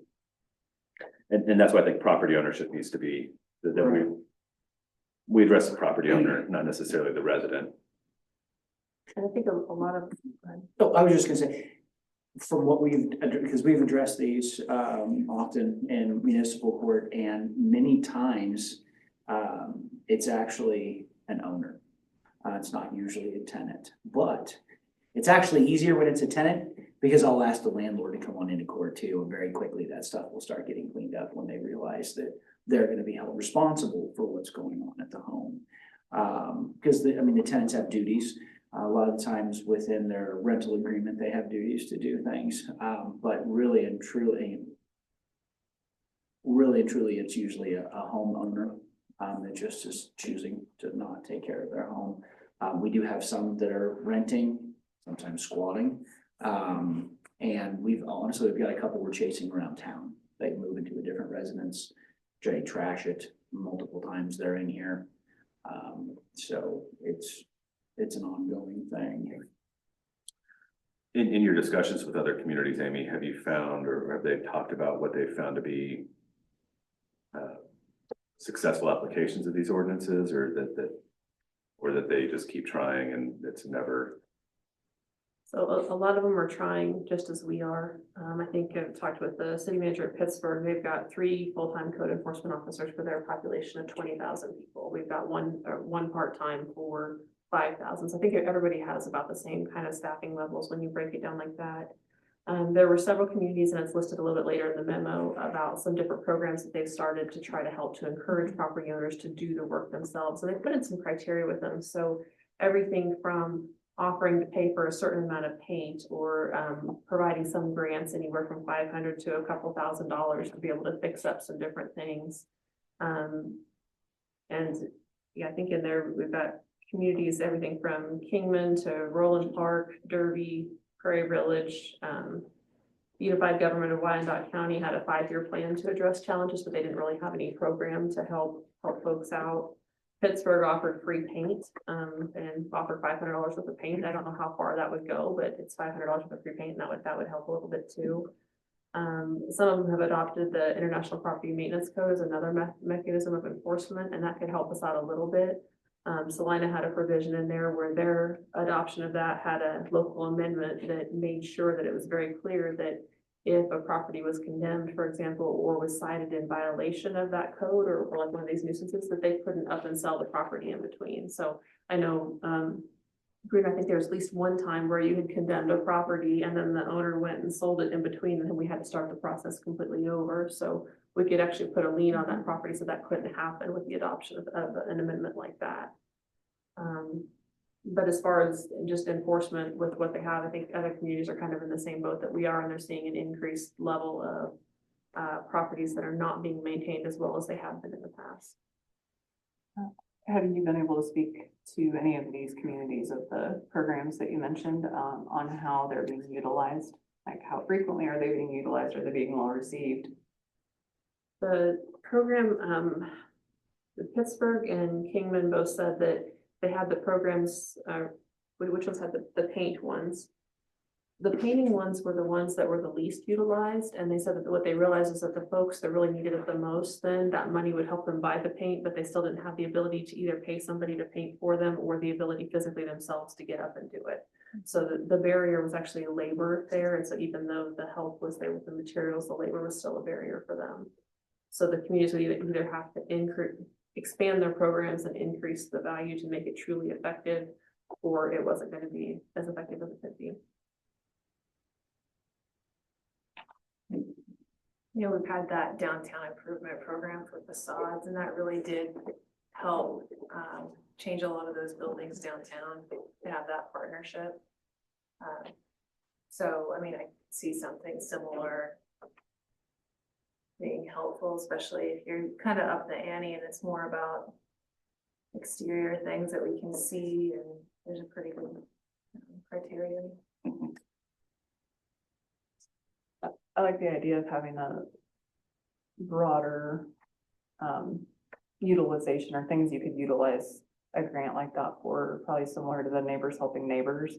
And that's why I think property ownership needs to be, that we address the property owner, not necessarily the resident. And I think a lot of, Oh, I was just gonna say, from what because we've addressed these often in municipal court, and many times it's actually an owner. It's not usually a tenant, but it's actually easier when it's a tenant, because I'll ask the landlord to come on into court too, and very quickly that stuff will start getting cleaned up when they realize that they're gonna be held responsible for what's going on at the home. Because the tenants have duties. A lot of the times within their rental agreement, they have duties to do things. But really and truly, it's usually a homeowner that just is choosing to not take care of their home. We do have some that are renting, sometimes squatting. And we've got a couple we're chasing around town. They move into a different residence, they trash it multiple times they're in here. So it's an ongoing thing. In your discussions with other communities, Amy, have you found, or have they talked about what they've found to be successful applications of these ordinances, or that they just keep trying and it's never? so a lot of them are trying just as we are. I think I've talked with the city manager of Pittsburgh. They've got 3 full-time code enforcement officers for their population of 20,000 people. We've got one part-time for 5,000. So I think everybody has about the same kind of staffing levels when you break it down like that. There were several communities, and it's listed a little bit later in the memo, about some different programs that they've started to try to help to encourage property owners to do the work themselves. And they put in some criteria with them. So everything from offering to pay for a certain amount of paint, or providing some grants anywhere from $500 to a couple $1,000 to be able to fix up some different things. And yeah, I think in there we've got communities, everything from Kingman to Roland Park, Derby, Prairie Village. Unified Government of Wyandotte County had a 5-year plan to address challenges, but they didn't really have any program to help folks out. Pittsburgh offered free paint and offered $500 worth of paint. I don't know how far that would go, but it's $500 worth of free paint, and that would help a little bit too. Some of them have adopted the International Property Maintenance Code as another mechanism of enforcement, and that could help us out a little bit. Salina had a provision in there where their adoption of that had a local amendment that made sure that it was very clear that if a property was condemned, for example, or was cited in violation of that code, or like one of these nuisances, that they couldn't up and sell the property in between. So I know, I think there was at least one time where you had condemned a property and then the owner went and sold it in between, and then we had to start the process completely over. So we could actually put a lien on that property, so that couldn't happen with the adoption of an amendment like that. But as far as just enforcement with what they have, I think other communities are kind of in the same boat that we are, and they're seeing an increased level of properties that are not being maintained as well as they have been in the past. Have you been able to speak to any of these communities of the programs that you mentioned on how they're being utilized? Like how frequently are they being utilized? Are they being well received? The program, the Pittsburgh and Kingman both said that they had the programs, which ones had the paint ones? The painting ones were the ones that were the least utilized, and they said that what they realized is that the folks that really needed it the most, then that money would help them buy the paint, but they still didn't have the ability to either pay somebody to paint for them or the ability physically themselves to get up and do it. So the barrier was actually labor there, and so even though the help was there with the materials, the labor was still a barrier for them. So the communities would either have to expand their programs and increase the value to make it truly effective, or it wasn't going to be as effective as it could be. You know, we've had that downtown improvement program for facades, and that really did help change a lot of those buildings downtown to have that partnership. So, I mean, I see something similar being helpful, especially if you're kind of up the ante and it's more about exterior things that we can see, and there's a pretty good criteria. I like the idea of having a broader utilization or things you could utilize a grant like that for, probably similar to the Neighbors Helping Neighbors.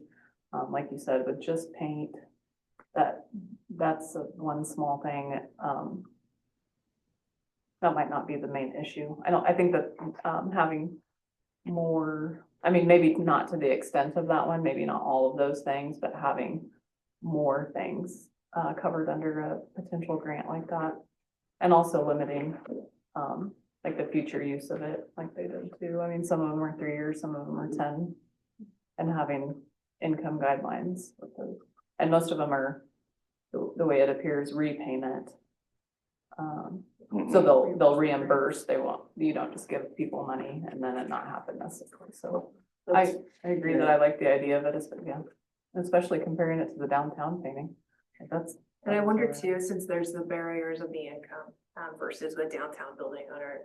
Like you said, with just paint, that's one small thing. That might not be the main issue. I think that having more, I mean, maybe not to the extent of that one, maybe not all of those things, but having more things covered under a potential grant like that. And also limiting like the future use of it, like they did too. I mean, some of them are 3 years, some of them are 10, and having income guidelines with those. And most of them are, the way it appears, repayment. So they'll reimburse. You don't just give people money and then it not happen necessarily. So I agree that I like the idea of it, especially comparing it to the downtown painting. And I wonder too, since there's the barriers of the income versus the downtown building owner,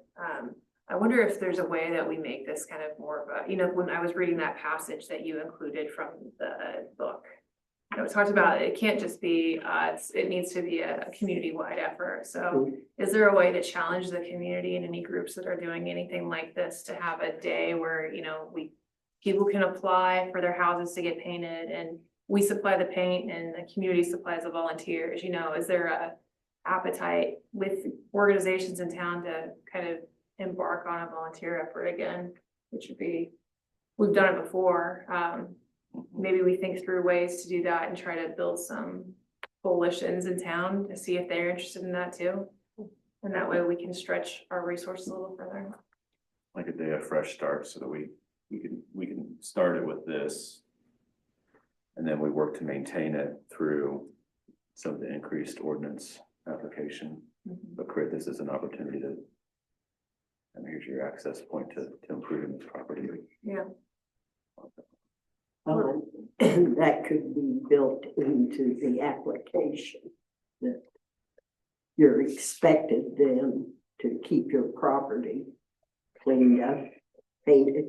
I wonder if there's a way that we make this kind of more of a, you know, when I was reading that passage that you included from the book, it talked about it can't just be it needs to be a community-wide effort. So is there a way to challenge the community and any groups that are doing anything like this to have a day where, you know, people can apply for their houses to get painted and we supply the paint and the community supplies the volunteers? You know, is there a appetite with organizations in town to kind of embark on a volunteer effort again, which would be, we've done it before. Maybe we think through ways to do that and try to build some coalitions in town to see if they're interested in that too. And that way we can stretch our resources a little further. Like a day of fresh start, so that we can start it with this. And then we work to maintain it through some of the increased ordinance application, but create this as an opportunity to, and here's your access point to improving this property. Yeah. And that could be built into the application, that you're expected then to keep your property cleaned up, painted.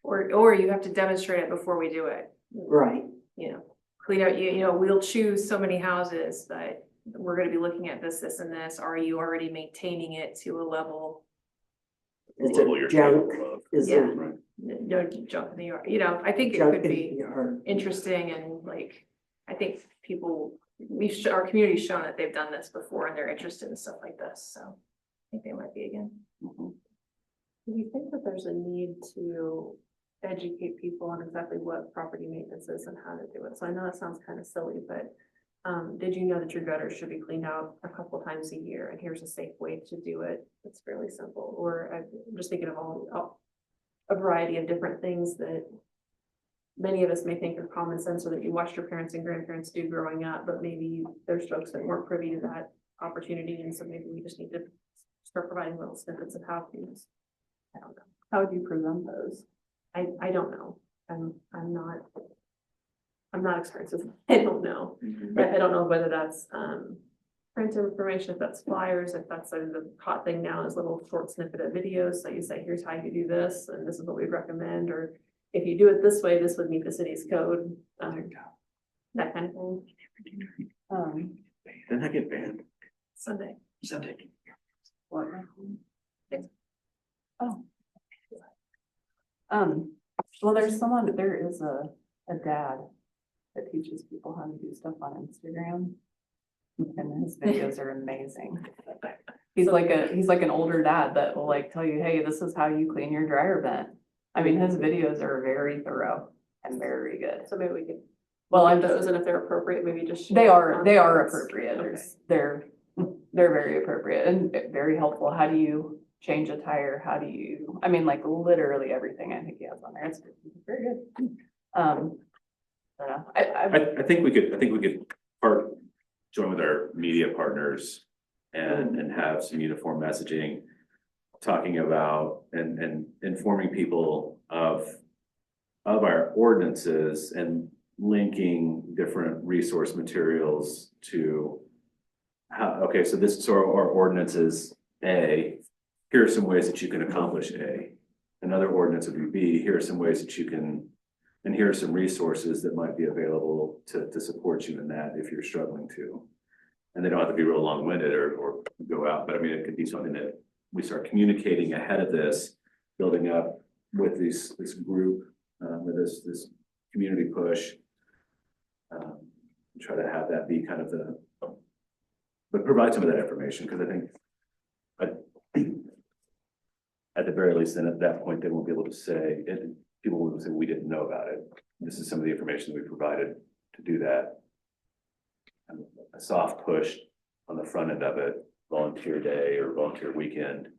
Or you have to demonstrate it before we do it. Right. You know, clean out, you know, we'll choose so many houses that we're gonna be looking at this, this, and this. Are you already maintaining it to a level? Is Level you're it junk? capable of. Is Yeah. it Right. No junk in the yard, you know, I think it junk could in the be yard? interesting and like, I think people, our community's shown that they've done this before and they're interested in stuff like this, so I think they might be again. Do you think that there's a need to educate people on exactly what property maintenance is and how to do it? So I know that sounds kind of silly, but did you know that your gutters should be cleaned out a couple times a year? And here's a safe way to do it. It's fairly simple. Or I'm just thinking of a variety of different things that many of us may think are common sense or that you watched your parents and grandparents do growing up, but maybe there's folks that weren't privy to that opportunity. And so maybe we just need to start providing little snippets of how to use. I don't know. How would you present those? I don't know. I'm not experienced with it. I don't know. I don't know whether that's print information, if that's flyers, if that's the hot thing now is little short snippet of videos. So you say, here's how you do this, and this is what we recommend, or if you do it this way, this would meet the city's code. That kind of thing. Didn't I get banned? Sunday. What? Oh. Well, there is a dad that teaches people how to do stuff on Instagram. And his videos are amazing. He's like an older dad that will like tell you, hey, this is how you clean your dryer vent. I mean, his videos are very thorough and very good. So maybe we could. Well, I'm those, just, and if they're appropriate, maybe just. they share are on- appropriate. Okay. They're very appropriate and very helpful. How do you change a tire? How do you, I mean, like literally everything I think he has on there. It's very good. I don't know. I think we could join with our media partners and have some uniform messaging. Talking about and informing people of our ordinances and linking different resource materials to how, okay, so our ordinance is A, here are some ways that you can accomplish A. Another ordinance would be B, here are some ways that you can, and here are some resources that might be available to support you in that if you're struggling to. And they don't have to be real long-winded or go out, but I mean, it could be something that we start communicating ahead of this, building up with this group, with this community push. Try to have that be kind of but provide some of that information, because I think at the very least, then at that point, they won't be able to say, people will say, we didn't know about it. This is some of the information that we provided to do that. And a soft push on the front end of it, volunteer day or volunteer weekend,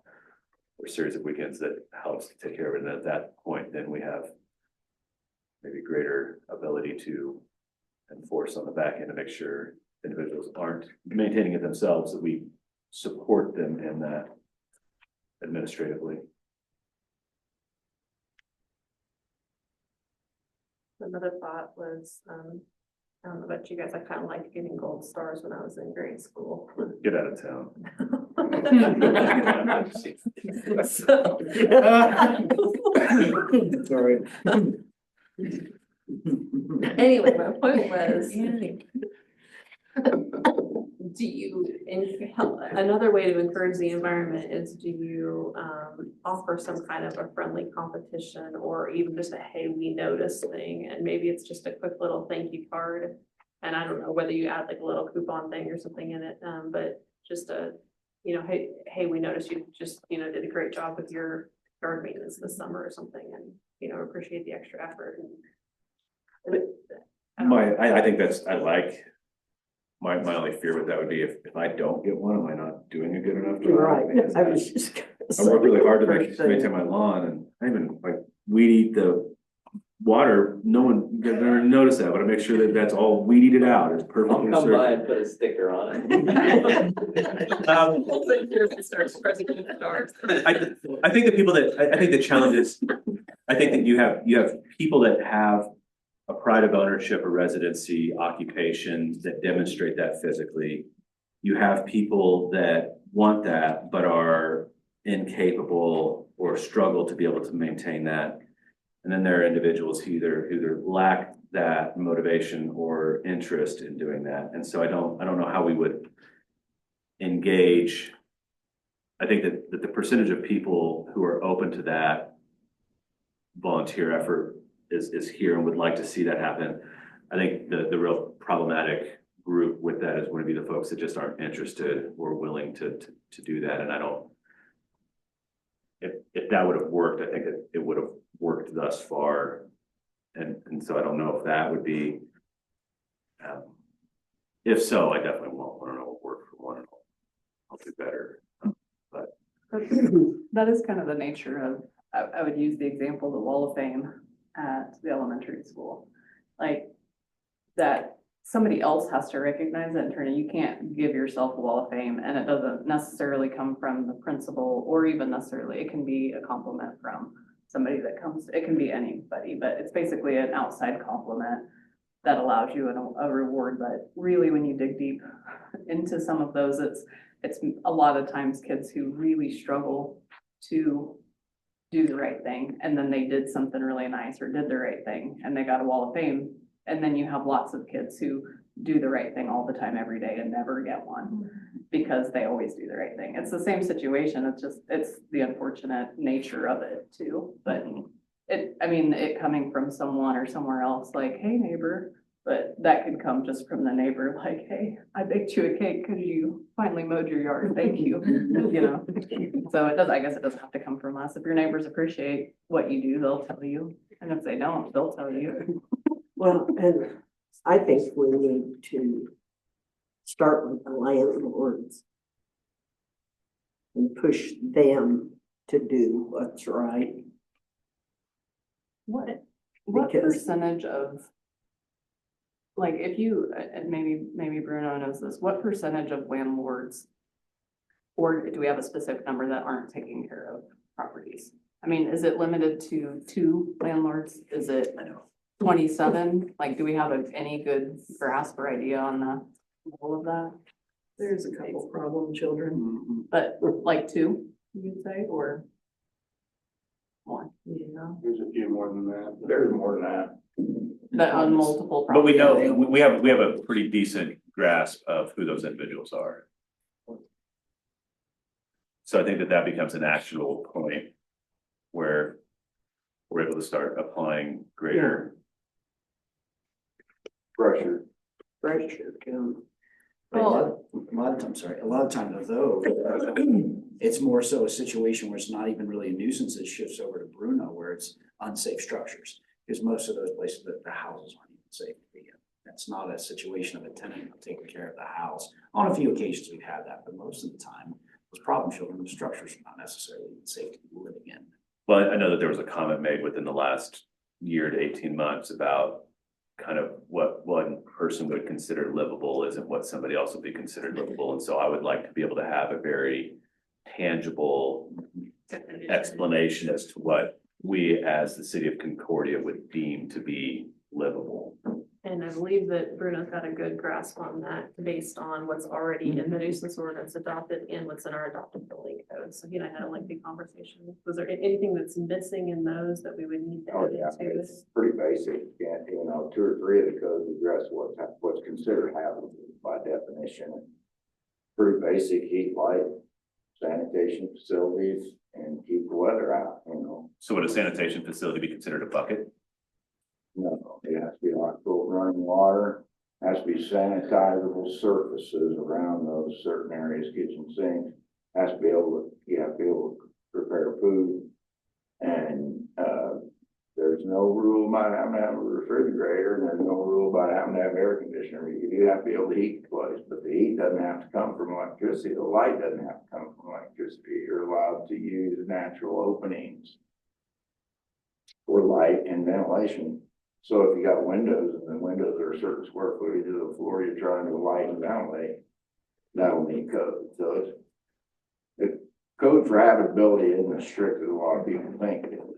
or series of weekends that helps to take care of it. And at that point, then we have maybe greater ability to enforce on the back end to make sure individuals aren't maintaining it themselves, that we support them in that administratively. Another thought was, I don't know about you guys, I kind of liked getting gold stars when I was in grade school. Get out of town. So- Sorry. Anyway, my point was, do you, another way to encourage the environment is, do you offer some kind of a friendly competition, or even just a, hey, we noticed thing, and maybe it's just a quick little thank you card. And I don't know whether you add like a little coupon thing or something in it, but just a, hey, we noticed you just, did a great job with your yard maintenance this summer or something, and, appreciate the extra effort. I think my only fear with that would be if I don't get one, am I not doing a good enough job? Right, Because I was just. I work really hard to maintain my lawn, and I even like weed eat the water. No one never noticed that, but I make sure that that's all weed eated out. It's I'll perfectly come by certain. and put a sticker on it. Starts pressing the stars. I think the people I think the challenge is, I think that you have people that have a pride of ownership or residency occupation that demonstrate that physically. You have people that want that but are incapable or struggle to be able to maintain that. And then there are individuals who either lack that motivation or interest in doing that. And so I don't know how we would engage. I think that the percentage of people who are open to that volunteer effort is here and would like to see that happen. I think the real problematic group with that is going to be the folks that just aren't interested or willing to do that. And I don't, if that would have worked, I think it would have worked thus far. And so I don't know if that would be, if so, I definitely won't. I don't know what worked for one and I'll do better. But That is kind of the nature of, I would use the example, the Wall of Fame at the elementary school. Like that somebody else has to recognize it and turn it. You can't give yourself a Wall of Fame, and it doesn't necessarily come from the principal, or even necessarily, it can be a compliment from somebody that comes, it can be anybody, but it's basically an outside compliment that allows you a reward. But really, when you dig deep into some of those, it's a lot of times kids who really struggle to do the right thing, and then they did something really nice or did the right thing and they got a Wall of Fame. And then you have lots of kids who do the right thing all the time, every day, and never get one because they always do the right thing. It's the same situation. It's the unfortunate nature of it too. But it coming from someone or somewhere else, like, hey neighbor, But that could come just from the neighbor, like, hey, I baked you a cake because you finally mowed your yard, thank you, you know? So it does, I guess it doesn't have to come from us. If your neighbors appreciate what you do, they'll tell you, and if they don't, they'll tell you. Well, and I think we need to start with the landlords and push them to do what's right. What Because- percentage of, like, if you, and maybe Bruno knows this, what percentage of landlords, or do we have a specific number that aren't taking care of properties? I mean, is it limited to 2 landlords? Is it 27? Like, do we have any good grasp or idea on the whole of that? There's a couple problem children. But like 2, you'd say, or more? Yeah. There's a few more than that. There's more than that. That on multiple But we properties? know, we have a pretty decent grasp of who those individuals are. So I think that becomes an actual point where we're able to start applying greater. Pressure. Pressure can. A lot of times, a lot of times though, it's more so a situation where it's not even really a nuisance, it shifts over to Bruno where it's unsafe structures. Because most of those places, the houses aren't even safe to be in. That's not a situation of a tenant taking care of the house. On a few occasions we've had that, but most of the time, those problem children, the structures are not necessarily safe to be living in. Well, I know that there was a comment made within the last year to 18 months about kind of what one person would consider livable isn't what somebody else would be considered livable. And so I would like to be able to have a very tangible explanation as to what we as the city of Concordia would deem to be livable. And I believe that Bruno's got a good grasp on that based on what's already in the nuisance ordinance adopted and what's in our adopted building code. So he and I had a lengthy conversation. Was there anything that's missing in those that we would need to Oh, add yeah, into it's this? pretty basic, you know, 2 or 3 of the codes address what's considered habitable by definition. Pretty basic: heat, light, sanitation facilities, and keep the weather out, you know. So would a sanitation facility be considered a bucket? No, it has to be hot, cold running water, has to be sanitizable surfaces around those certain areas, kitchen sinks, has to be able to, you have to be able to prepare food. And, there's no rule about having to have a refrigerator, and there's no rule about having to have air conditioner. You do have to be able to heat the place, but the heat doesn't have to come from electricity, the light doesn't have to come from electricity. You're allowed to use natural openings for light and ventilation. So if you got windows and the windows are a certain square footage of the floor you're trying to light and ventilate, that'll need code. So it's, the code for habitability isn't as strict as a lot of people think it is.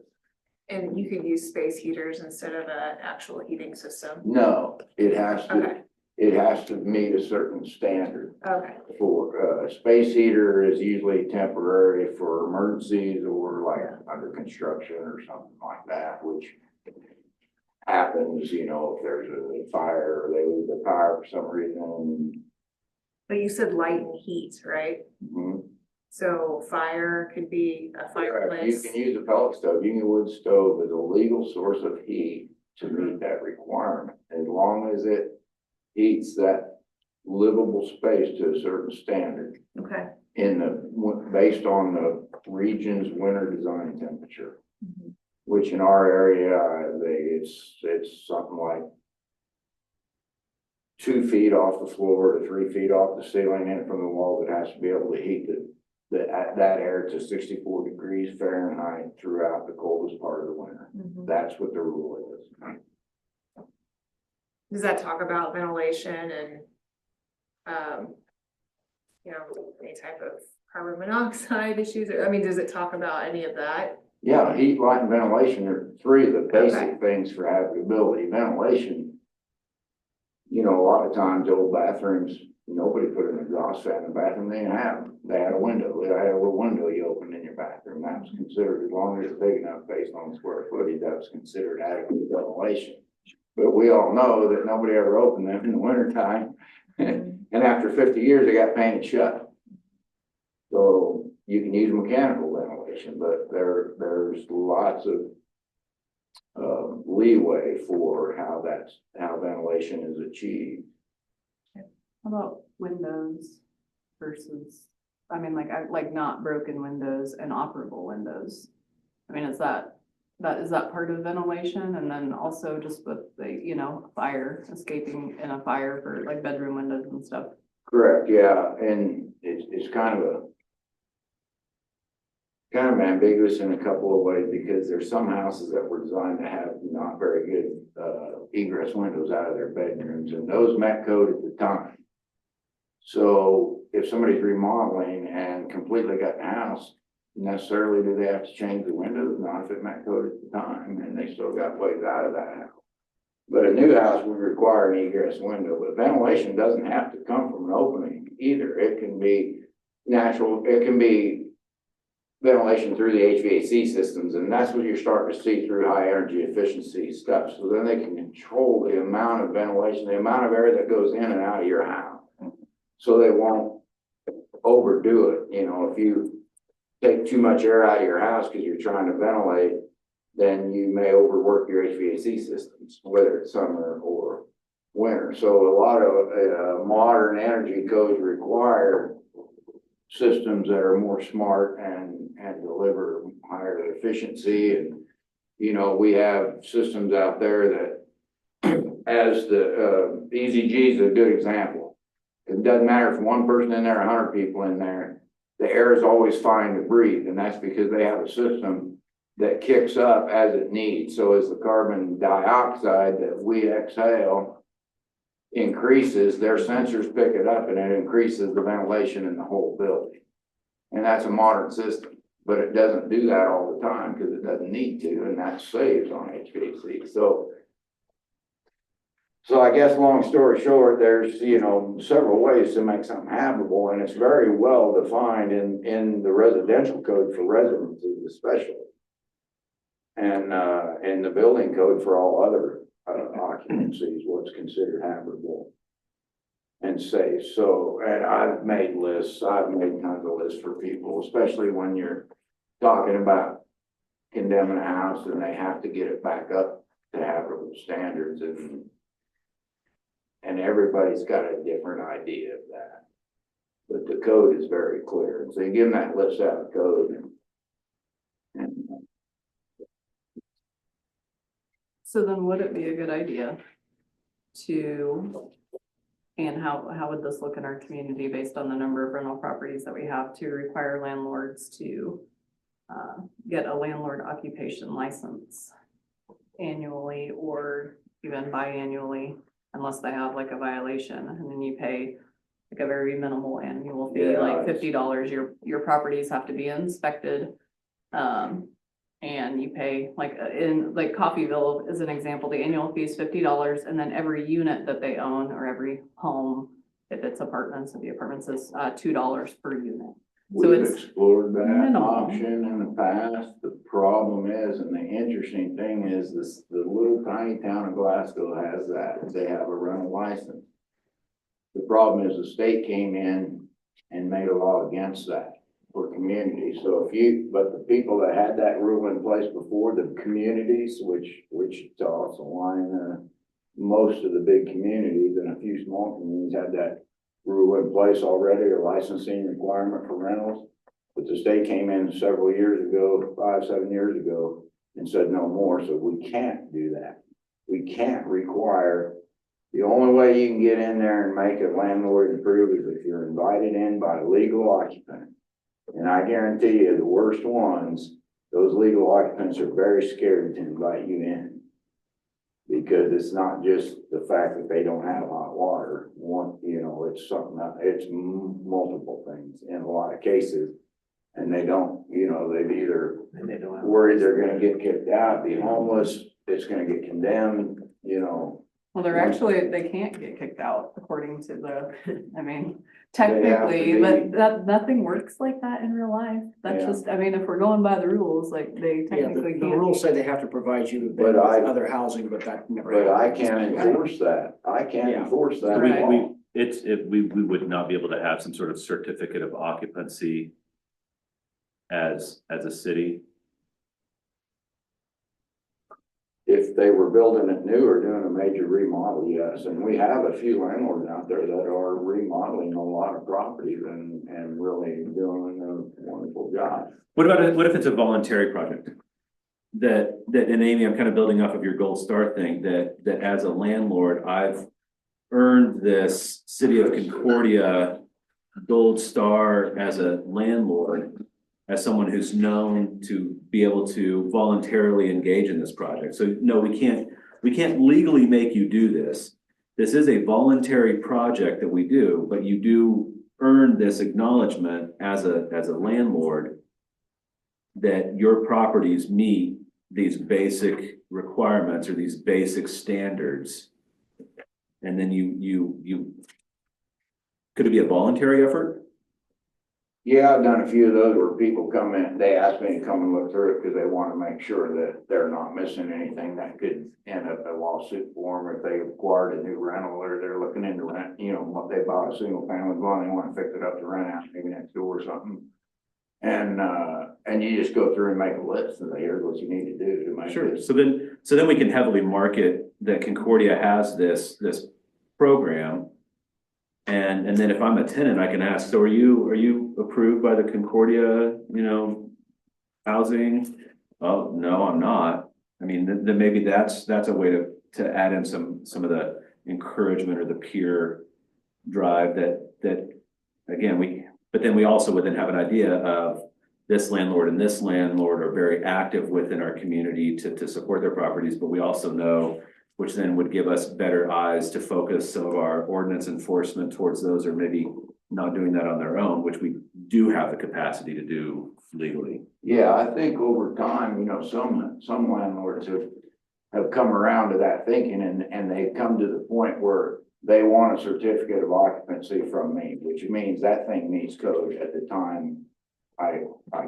And you could use space heaters instead of an actual heating system. No, it has to, Okay, it has to meet a certain standard. okay, For a space heater is usually temporary for emergencies or like under construction or something like that, which happens, you know, if there's a fire or they lose the power for some reason. but you said light and heat, right? Mhm. So fire could be a You fireplace. can use a pellet stove, you can use a wood stove as a legal source of heat to meet that requirement, as long as it heats that livable space to a certain standard Okay. in the, based on the region's winter design temperature. Mhm. Which in our area, it's something like 2 feet off the floor to 3 feet off the ceiling and from the wall. That has to be able to heat that air to 64 degrees Fahrenheit throughout the coldest part of the winter. Mhm. That's what the rule is. Does that talk about ventilation and, you know, any type of carbon monoxide issues? I mean, does it talk about any of that? Yeah, heat, light, and ventilation are 3 of the basic Okay. things for habitability. Ventilation, you know, a lot of times old bathrooms, nobody put an exhaust fan in the bathroom. They didn't have them. They had a window. They had a little window you opened in your bathroom. That was considered, as long as it's big enough based on square footage, that was considered adequate ventilation. But we all know that nobody ever opened them in the wintertime. And after 50 years, they got painted shut. So you can use mechanical ventilation, but there's lots of leeway for how ventilation is achieved. How about windows versus, I mean, like not broken windows and operable windows? I mean, is that part of ventilation? And then also just with the, fire, escaping in a fire for like bedroom windows and stuff? Correct, yeah, and it's kind of ambiguous in a couple of ways, because there's some houses that were designed to have not very good egress windows out of their bedrooms, and those met code at the time. So if somebody's remodeling and completely got the house, necessarily do they have to change the windows? Not if it met code at the time, and they still got ways out of that house. But a new house would require an egress window, but ventilation doesn't have to come from an opening either. It can be natural, it can be ventilation through the HVAC systems, and that's what you're starting to see through high energy efficiency stuff. So then they can control the amount of ventilation, the amount of air that goes in and out of your house. So they won't overdo it. If you take too much air out of your house because you're trying to ventilate, then you may overwork your HVAC systems, whether it's summer or winter. So a lot of modern energy codes require systems that are more smart and deliver higher efficiency. And, we have systems out there that, as the EZG is a good example. It doesn't matter if one person in there, 100 people in there, the air is always fine to breathe. And that's because they have a system that kicks up as it needs. So as the carbon dioxide that we exhale increases, their sensors pick it up and it increases the ventilation in the whole building. And that's a modern system, but it doesn't do that all the time because it doesn't need to, and that saves on HVAC. So I guess long story short, there's, several ways to make something habitable, and it's very well defined in the residential code for residences especially. And in the building code for all other occupancies, what's considered habitable and safe. So, and I've made tons of lists for people, especially when you're talking about condemning a house and they have to get it back up to habitable standards, and everybody's got a different idea of that. But the code is very clear. And so you give them that list out of code and So then would it be a good idea and how would this look in our community based on the number of rental properties that we have, to require landlords to get a landlord occupation license annually or even biannually, unless they have like a violation, and then you pay like a very minimal annual fee, like $50. Your properties have to be inspected. And you pay in Coffeyville as an example, the annual fee is $50, and then every unit that they own or every home, if it's apartments, if the apartments is $2 per unit. So we've it's explored that minimal. option in the past. The problem is, and the interesting thing is, the little tiny town of Glasgow has that. They have a rental license. The problem is the state came in and made a law against that for communities. So but the people that had that rule in place before, the communities, which Wichita, Salina, most of the big communities and a few small communities had that rule in place already, a licensing requirement for rentals. But the state came in several years ago, 5-7 years ago, and said no more. So we can't do that. We can't require. The only way you can get in there and make a landlord improve is if you're invited in by a legal occupant. And I guarantee you, the worst ones, those legal occupants are very scared to invite you in. Because it's not just the fact that they don't have hot water. It's something, it's multiple things in a lot of cases. And they don't, they've either worried they're gonna get kicked out, be homeless, it's gonna get condemned, Well, they can't get kicked out according to technically, but nothing works like that in real life. That's just, if we're going by the rules, they technically The can't. rules say they have to provide you with other housing, but that never. But I can't enforce that. I can't enforce that. Right. We would not be able to have some sort of certificate of occupancy as a city. if they were building it new or doing a major remodel, yes, and we have a few landlords out there that are remodeling a lot of properties and really doing a wonderful job. What if it's a voluntary project? And Amy, I'm kind of building off of your gold star thing, that as a landlord, I've earned this City of Concordia gold star as a landlord, as someone who's known to be able to voluntarily engage in this project. So no, we can't legally make you do this. This is a voluntary project that we do, but you do earn this acknowledgement as a landlord that your properties meet these basic requirements or these basic standards. And then could it be a voluntary effort? Yeah, I've done a few of those where people come in, they ask me to come and look through it because they want to make sure that they're not missing anything that could end up a lawsuit for them if they acquired a new rental or they're looking into rent, you know, what they bought a single family dwelling, they want to fix it up to rent out maybe next door or something. And you just go through and make a list and say, here's what you need to do to make Sure. this. So then we can heavily market that Concordia has this program. And then if I'm a tenant, I can ask, so are you approved by the Concordia, housing? Oh, no, I'm not. I mean, then maybe that's a way to add in some of the encouragement or the peer drive that again, but then we also would then have an idea of this landlord and this landlord are very active within our community to support their properties, but we also know, which then would give us better eyes to focus some of our ordinance enforcement towards those, or maybe not doing that on their own, which we do have the capacity to do legally. Yeah, I think over time, some landlords have come around to that thinking and they've come to the point where they want a certificate of occupancy from me, which means that thing needs code at the time I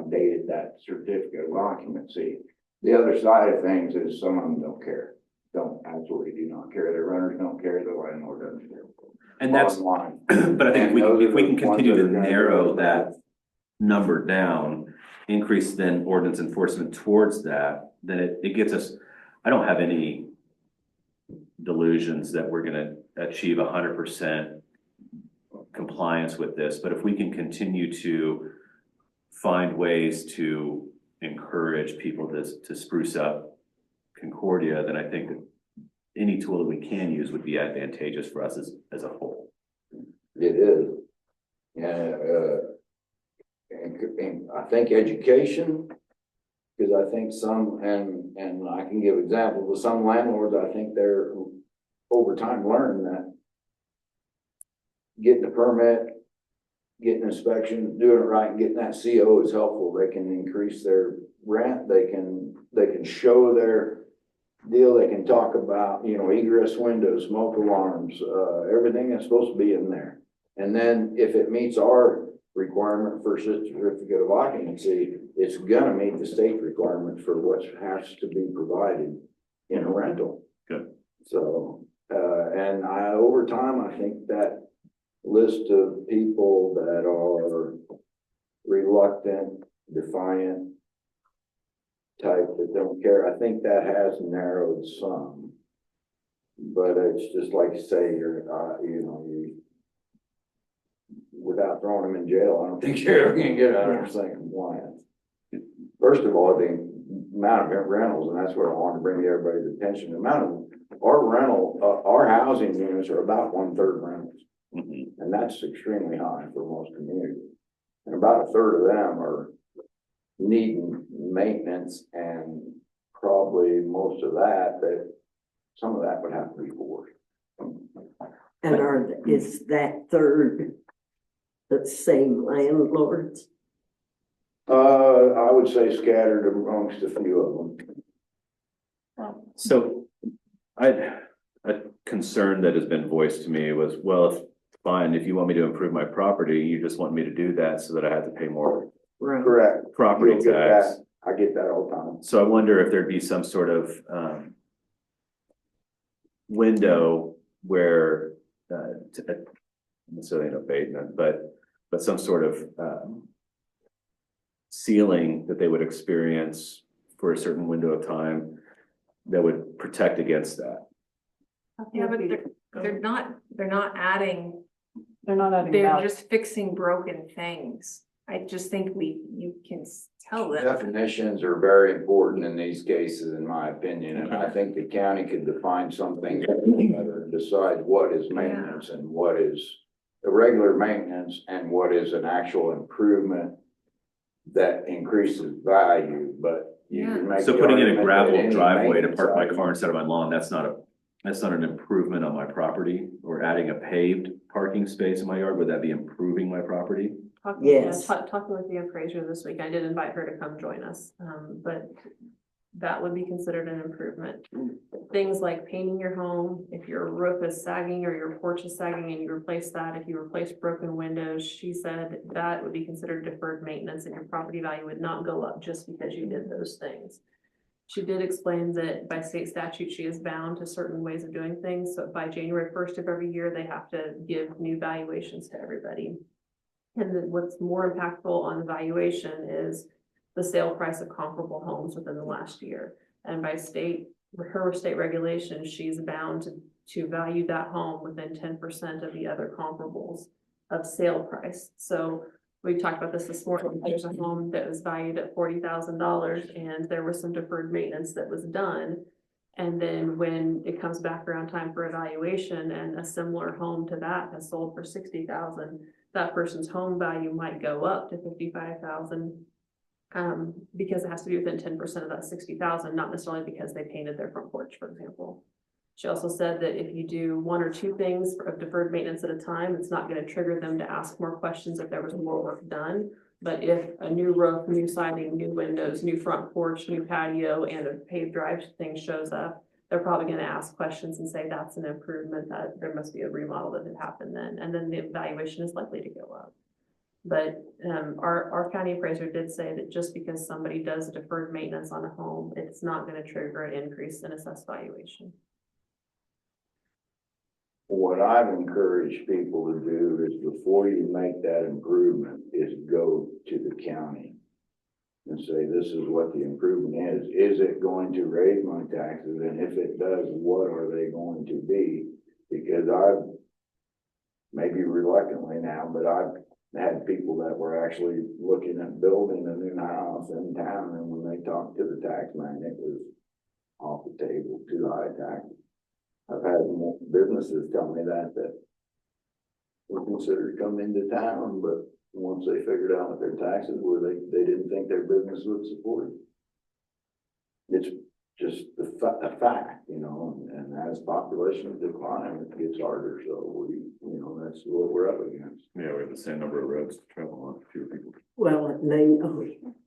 dated that certificate of occupancy. The other side of things is some of them don't care. Absolutely do not care. The renters don't care, the landlord doesn't care. And that's, but I think if we can continue to narrow that number down, increase then ordinance enforcement towards that, then it gets us, I don't have any delusions that we're gonna achieve 100% compliance with this, but if we can continue to find ways to encourage people to spruce up Concordia, then I think that any tool that we can use would be advantageous for us as a whole. It is. And I think education, because I think some, and I can give examples of some landlords, I think they're over time learning that getting a permit, getting inspection, doing it right, and getting that CO is helpful. They can increase their rent, they can show their deal, they can talk about, egress windows, smoke alarms, everything that's supposed to be in there. And then if it meets our requirement for certificate of occupancy, it's gonna meet the state requirements for what has to be provided in a rental. Good. So, and over time, I think that list of people that are reluctant, defiant type that don't care, I think that has narrowed some. But it's just like you say, you without throwing them in jail, I don't think you're ever gonna get 100% compliance. First of all, the amount of rentals, and that's what I want to bring to everybody's attention, the amount of our housing units are about 1/3 rentals. Mm-hmm. And that's extremely high for most communities. And about 1/3 of them are needing maintenance, and probably most of that some of that would have to be forced. And is that third the same landlords? I would say scattered amongst a few of them. So a concern that has been voiced to me was, well, fine, if you want me to improve my property, you just want me to do that so that I have to pay more Right. Correct. property You'll get tax. that. I get that all the time. So I wonder if there'd be some sort of window where necessarily an abatement, but some sort of ceiling that they would experience for a certain window of time that would protect against that. Yeah, but they're not adding, They're not adding they're value. just fixing broken things. I just think you can tell them. Definitions are very important in these cases, in my opinion, and I think the county could define something better and decide what is maintenance and what is irregular maintenance and what is an actual improvement that increases value, but you can make. So the putting in a argument that gravel any driveway to maintenance park my item- car instead of my lawn, that's not an improvement on my property. Or adding a paved parking space in my yard, would that be improving my property? Yes. Talking with the appraiser this week, I did invite her to come join us, but that would be considered an improvement. Things like painting your home, if your roof is sagging or your porch is sagging and you replace that, if you replace broken windows, she said that would be considered deferred maintenance and your property value would not go up just because you did those things. She did explain that by state statute, she is bound to certain ways of doing things. So by January 1st of every year, they have to give new valuations to everybody. And then what's more impactful on the valuation is the sale price of comparable homes within the last year. And by her state regulations, she's bound to value that home within 10% of the other comparables of sale price. So we talked about this morning. There's a home that was valued at $40,000 and there was some deferred maintenance that was done. And then when it comes back around time for evaluation and a similar home to that has sold for $60,000, that person's home value might go up to $55,000 because it has to be within 10% of that $60,000, not necessarily because they painted their front porch, for example. She also said that if you do one or two things of deferred maintenance at a time, it's not going to trigger them to ask more questions if there was more work done. But if a new roof, new siding, new windows, new front porch, new patio, and a paved drive thing shows up, they're probably going to ask questions and say that's an improvement, that there must be a remodel that had happened then. And then the evaluation is likely to go up. But our county appraiser did say that just because somebody does deferred maintenance on a home, it's not going to trigger an increase in assessed valuation. What I've encouraged people to do is before you make that improvement is go to the county and say, this is what the improvement is. Is it going to raise my taxes? And if it does, what are they going to be? Because I've, maybe reluctantly now, but I've had people that were actually looking at building a new house in town, and when they talked to the tax man, it was off the table, too high tax. I've had more businesses tell me that were considered coming into town, but once they figured out what their taxes were, they didn't think their business would support it. It's just a fact, you know, and as population decline, it gets harder. So that's what we're up against. Yeah, we have the same number of roads to travel on, fewer people. Well,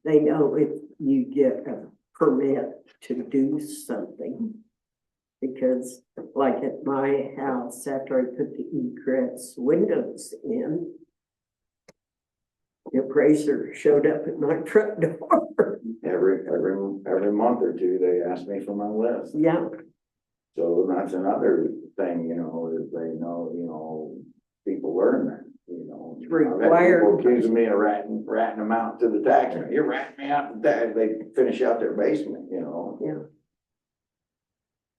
they know if you get a permit to do something. Because like at my house, after I put the egress windows in, the appraiser showed up at my front door. Every month or two, they ask me for my list. Yeah. So that's another thing, is they know, people learn that, It's I've had required. people accusing me of ratting them out to the tax man. You're ratting me out to the tax. They finish out their basement, Yeah.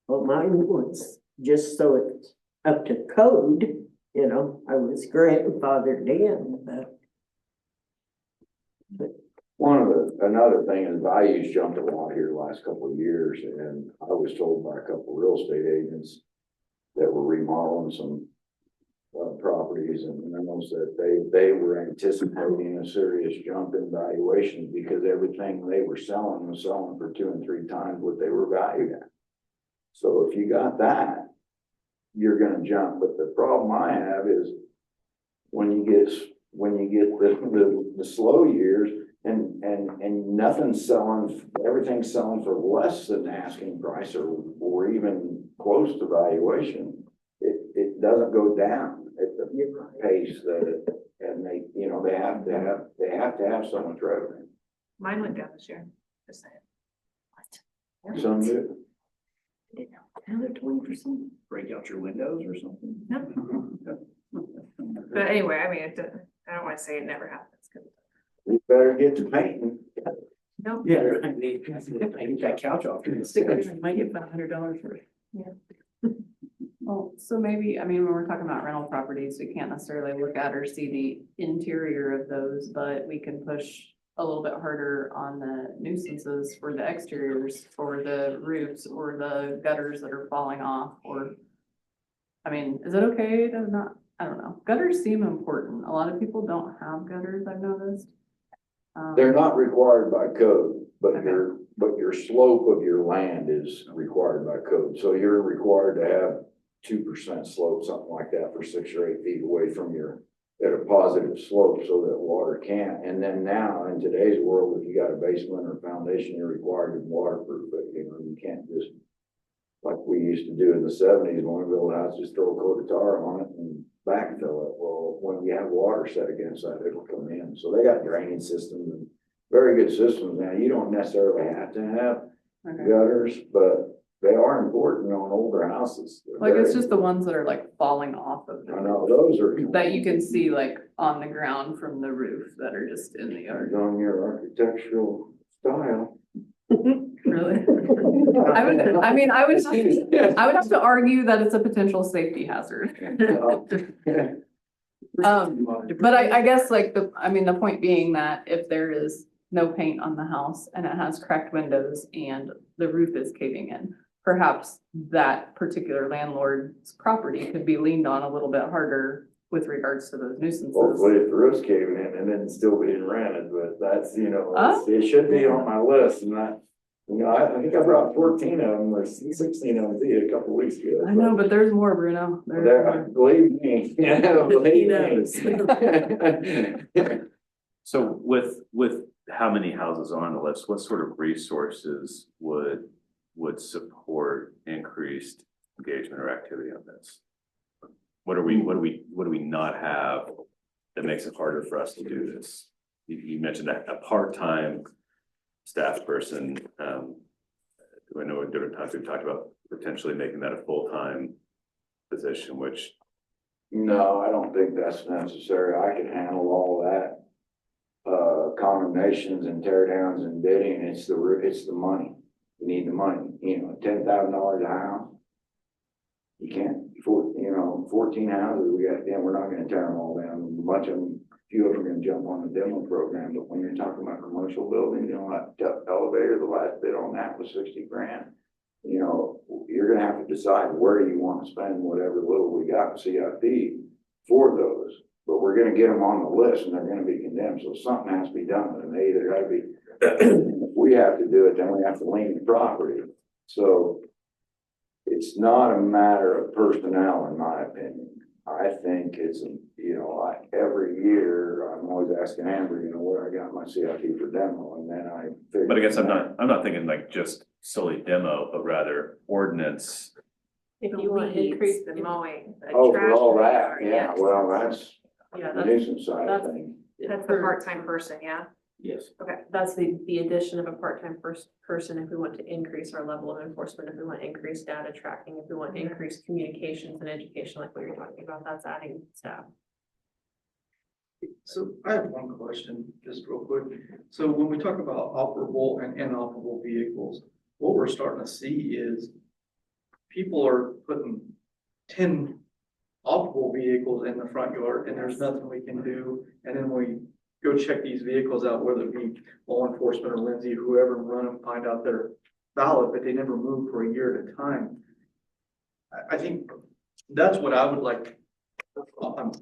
Well, mine was just so it's up to code, I was grandfathered in, but Another thing is values jumped a lot here the last couple of years, and I was told by a couple of real estate agents that were remodeling some properties and rentals that they were anticipating a serious jump in valuations because everything they were selling was selling for 2 and 3 times what they were valued at. So if you got that, you're gonna jump. But the problem I have is when you get the slow years and nothing's selling, everything's selling for less than asking price or even close to valuation, it doesn't go down at the pace that and they have to have so much revenue. Mine went down this year, just saying. What? Some do. another 20%. Break out your windows or something? But anyway, I mean, I don't want to say it never happens. 'Cause You better get to painting. No, Yeah, I need that couch off. Stick it in, might get about $100 for it. Well, so maybe, I mean, when we're talking about rental properties, we can't necessarily look at or see the interior of those, but we can push a little bit harder on the nuisances for the exteriors, or the roofs, or the gutters that are falling off, or. I mean, is it okay to not, I don't know, gutters seem important. A lot of people don't have gutters, I've noticed. They're not required by code, but Okay. your slope of your land is required by code. So you're required to have 2% slope, something like that, for 6 or 8 feet away from at a positive slope so that water can't. And then now in today's world, if you got a basement or foundation, you're required to waterproof it. You know, you can't just, like we used to do in the 70s when we built a house, just throw a coat of tar on it and backfill it. Well, when you have water set against that, it'll come in. So they got drainage systems and very good systems. Now, you don't necessarily have to have Okay. gutters, but they are important on older houses. They're Like, it's very just the ones that are like falling off of the I know, roof, those are. that you can see like on the ground from the roof that are just in the yard. On your architectural style. Really? I would have to argue that it's a potential safety hazard. But I guess like the point being that if there is no paint on the house and it has cracked windows and the roof is caving in, perhaps that particular landlord's property could be leaned on a little bit harder with regards to those nuisances. Hopefully if the roof's caving in and then still being rented, but that's, Oh. it should be on my list and I think I brought 14 of them or 16 of them to you a couple weeks ago. I know, but there's more, Bruno. There's more. Believe me, yeah, believe He me. knows. So with how many houses are on the list, what sort of resources would support increased engagement or activity on this? What do we not have that makes it harder for us to do this? You mentioned that a part-time staff person. I know at different times we've talked about potentially making that a full-time position, which. No, I don't think that's necessary. I can handle all that. Condemnations and tear downs and bidding, it's the money. You need the money, $10,000 a house. You can't, 14 houses we got, we're not gonna tear them all down. Few of them are gonna jump on the demo program, but when you're talking about commercial buildings, that elevator, the last bid on that was 60 grand. You're gonna have to decide where you want to spend whatever little we got in CIP for those. But we're gonna get them on the list and they're gonna be condemned, so something has to be done, and they either gotta be, if we have to do it, then we have to lien the property. So it's not a matter of personnel, in my opinion. I think it's, every year, I'm always asking Amber, where I got my CIP for demo, and then I figure. But I guess I'm not thinking like just solely demo, but rather ordinance. If you want to increase the mowing. the Oh, for trash all pickup, that, yeah, well, that's Yeah, the nuisance side of things. That's the part-time person, yeah? Yes. Okay. That's the addition of a part-time person if we want to increase our level of enforcement, if we want to increase data tracking, if we want to increase communications and education, like what you're talking about, that's adding staff. So I have one question, just real quick. So when we talk about operable and inoperable vehicles, what we're starting to see is people are putting 10 operable vehicles in the front yard and there's nothing we can do. And then we go check these vehicles out, whether it be law enforcement or Lindsay, whoever, run them, find out they're valid, but they never move for a year at a time. I think that's what I would like.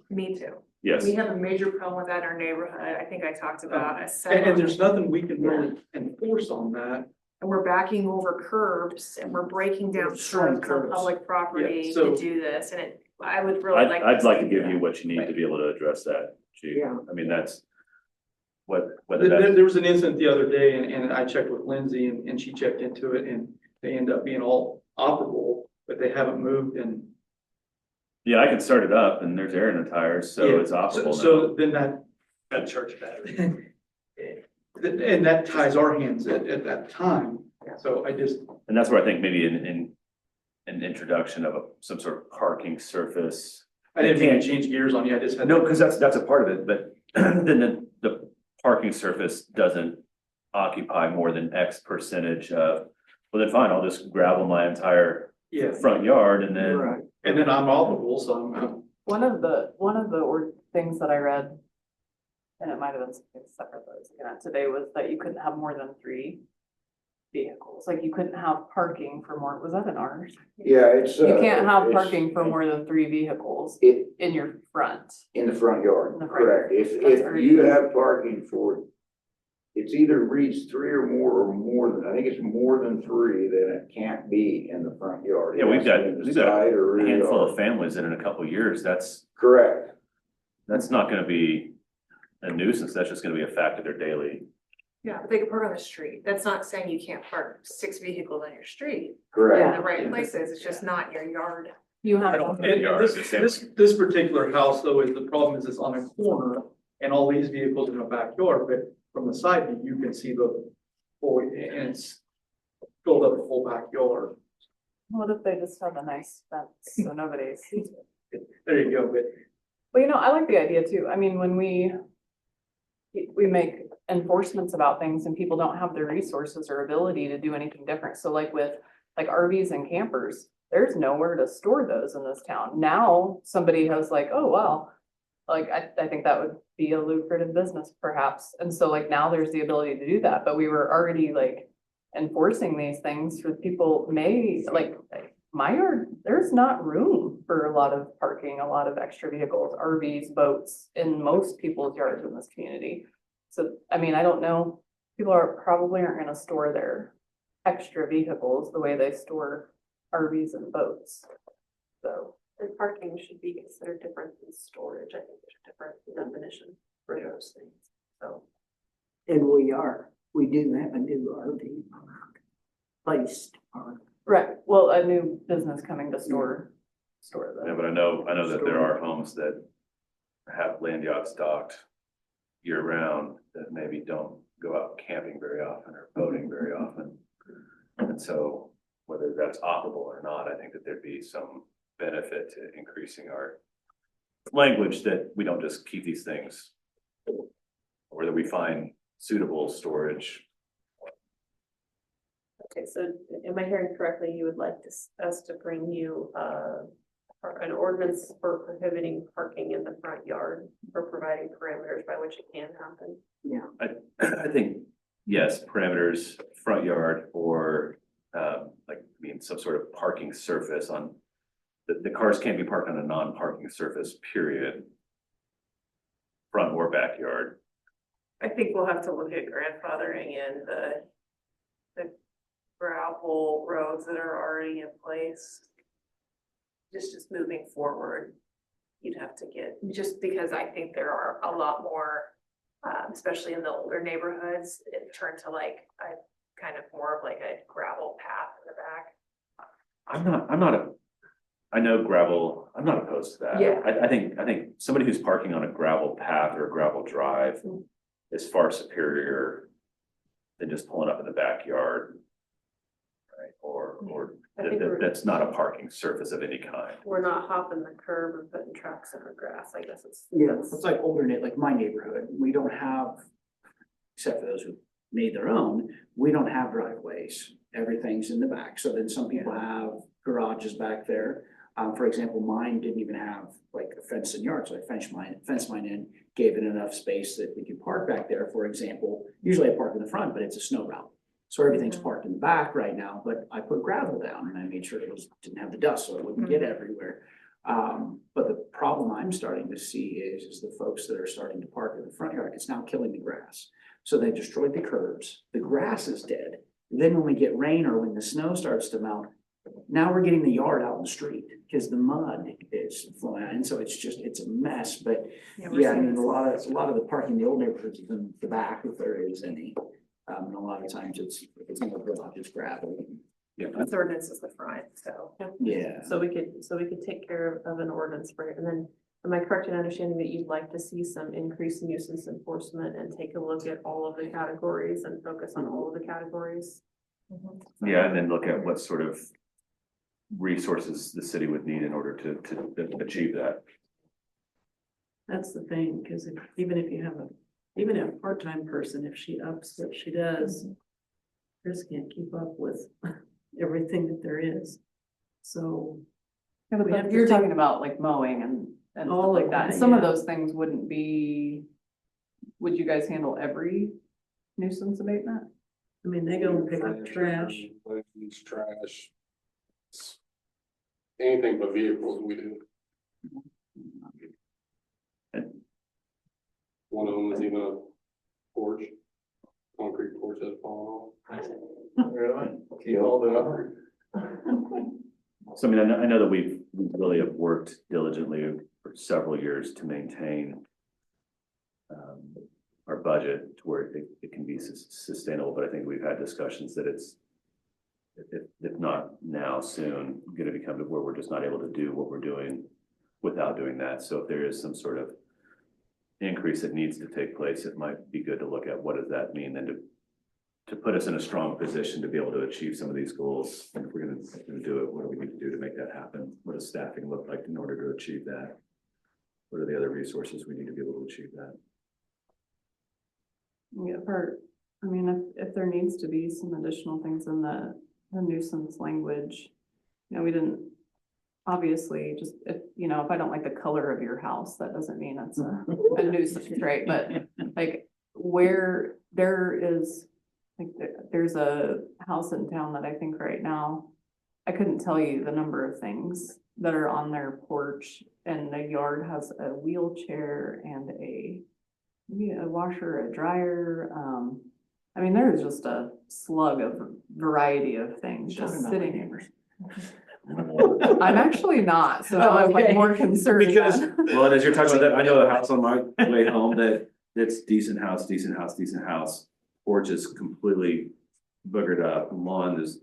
Me too. Yes. We have a major problem with that in our neighborhood. I think I talked about And there's nothing we can really enforce on that. And we're backing over curbs and we're breaking down Destroying curbs on curbs. public property Yeah, so- to do this, and I would really like. I'd to like to see give that. you what you need to be able to address that, Chief. Yeah. I mean, that's whether There, that's. there was an incident the other day and I checked with Lindsay and she checked into it and they end up being all operable, but they haven't moved and. Yeah, I can start it up and there's air in the tires, so Yeah, it's operable So now. then that charge battery. And that ties our hands at that time. So I just. And that's where I think maybe in an introduction of some sort of parking surface. I didn't mean to change gears on you, I just had. No, because that's a part of it, but then the parking surface doesn't occupy more than X percentage of, well, then fine, I'll just gravel my entire Yeah, front yard and then. Right. and then I'm operable, so I'm. One of the things that I read, and it might have been something separate that I was looking at today, was that you couldn't have more than 3 vehicles. Like you couldn't have parking for more, was that in ours? Yeah, it's. You can't have it's- parking for more than 3 vehicles It, in your front. in the front yard, In the front correct. yard. If That's already- you have parking for, it's either reads 3 or more than, I think it's more than 3, then it can't be in the front yard. Yeah, we've got, It has to be in the we've got side or a rear handful yard. of families in a couple of years, that's Correct. not gonna be a nuisance, that's just gonna be a fact of their daily. Yeah, but they could park on the street. That's not saying you can't park 6 vehicles on your street. Correct. In the right places, it's just not in your yard. You have. This particular house though, is the problem is it's on a corner and all these vehicles in the backyard, but from the side view, you can see the whole, and it's filled up the whole backyard. What if they just have a nice fence so nobody sees it? There you go, but Well, I like the idea too. I mean, when we make enforcements about things and people don't have the resources or ability to do anything different. So like with like RVs and campers, there's nowhere to store those in this town. Now, somebody has like, oh, well, like, I think that would be a lucrative business perhaps. And so like now there's the ability to do that, but we were already like enforcing these things for people like my yard, there's not room for a lot of parking, a lot of extra vehicles, RVs, boats in most people's yards in this community. So, I mean, I don't know, people probably aren't gonna store their extra vehicles the way they store RVs and boats. So, And parking should be considered different than storage. I think there's a different definition for those things, so. And we do have a new RV park, place to park. right, well, a new business coming to store Yeah, them. but I know that there are homes that have land yachts docked year round that maybe don't go out camping very often or boating very often. And so whether that's operable or not, I think that there'd be some benefit to increasing our language that we don't just keep these things, or that we find suitable storage. Okay, so am I hearing correctly, you would like us to bring you, an ordinance for prohibiting parking in the front yard or providing parameters by which it can happen? Yeah, I think, yes, parameters, front yard, or, some sort of parking surface on, the cars can't be parked on a non-parking surface, period. Front or backyard. I think we'll have to look at grandfathering in the gravel roads that are already in place. Just moving forward, you'd have to get, just because I think there are a lot more, especially in the older neighborhoods, it turned to like a kind of more of like a gravel path in the back. I know gravel, I'm not opposed to that. Yeah. I think somebody who's parking on a gravel path or a gravel drive is far superior than just pulling up in the backyard. Right, or I think that's not a parking surface of any kind. we're not hopping the curb and putting tracks in the grass, I guess it's. Yeah. It's like like my neighborhood, we don't have, except for those who made their own, we don't have driveways. Everything's in the back. So then some people have garages back there. For example, mine didn't even have like a fenced in yard, so I fenced mine in, gave it enough space that we could park back there, for example. Usually I park in the front, but it's a snow route. So everything's parked in the back right now, but I put gravel down and I made sure didn't have the dust so it wouldn't get everywhere. But the problem I'm starting to see is the folks that are starting to park in the front yard, it's now killing the grass. So they destroyed the curbs, the grass is dead. Then when we get rain or when the snow starts to melt, now we're getting the yard out in the street because the mud is flowing out. And so it's a mess, but yeah, I mean, a lot of the parking in the old neighborhoods is in the back if there is any. And a lot of times it's in the garage, it's gravel. Yeah. This ordinance is the front, so. Yeah. So we could take care of an ordinance for it, and then am I correct in understanding that you'd like to see some increase in nuisance enforcement and take a look at all of the categories and focus on all of the categories? Yeah, and then look at what sort of resources the city would need in order to achieve that. That's the thing, because even if you have even a part-time person, if she ups what she does, Chris can't keep up with everything that there is. So Yeah, but We have to you're think- talking about like mowing and stuff All like of that. that, Some of yeah. those things wouldn't be, would you guys handle every nuisance abatement? I mean, they go and pick up trash. Trash. Anything but vehicles we do. One of them is even a porch, concrete porch that's fallen off. Really? Keep all the. So I mean, I know that we really have worked diligently for several years to maintain our budget to where it can be sustainable, but I think we've had discussions that it's, if not now, soon, gonna become to where we're just not able to do what we're doing without doing that. So if there is some sort of increase that needs to take place, it might be good to look at what does that mean, and to put us in a strong position to be able to achieve some of these goals. And if we're gonna do it, what do we need to do to make that happen? What does staffing look like in order to achieve that? What are the other resources we need to be able to achieve that? Yeah, I mean, if there needs to be some additional things in the nuisance language, you know, we didn't, obviously, just if, you know, if I don't like the color of your house, that doesn't mean it's a nuisance, right? But like where there is, like there's a house in town that I think right now, I couldn't tell you the number of things that are on their porch, and the yard has a wheelchair and maybe a washer, a dryer. I mean, there's just a slug of variety of things just sitting here. I'm actually not, so now I'm like Okay. more concerned. Because, than- well, and as you're talking about that, I know a house on my way home that's decent house, decent house, decent house. Porch is completely boogered up, lawn is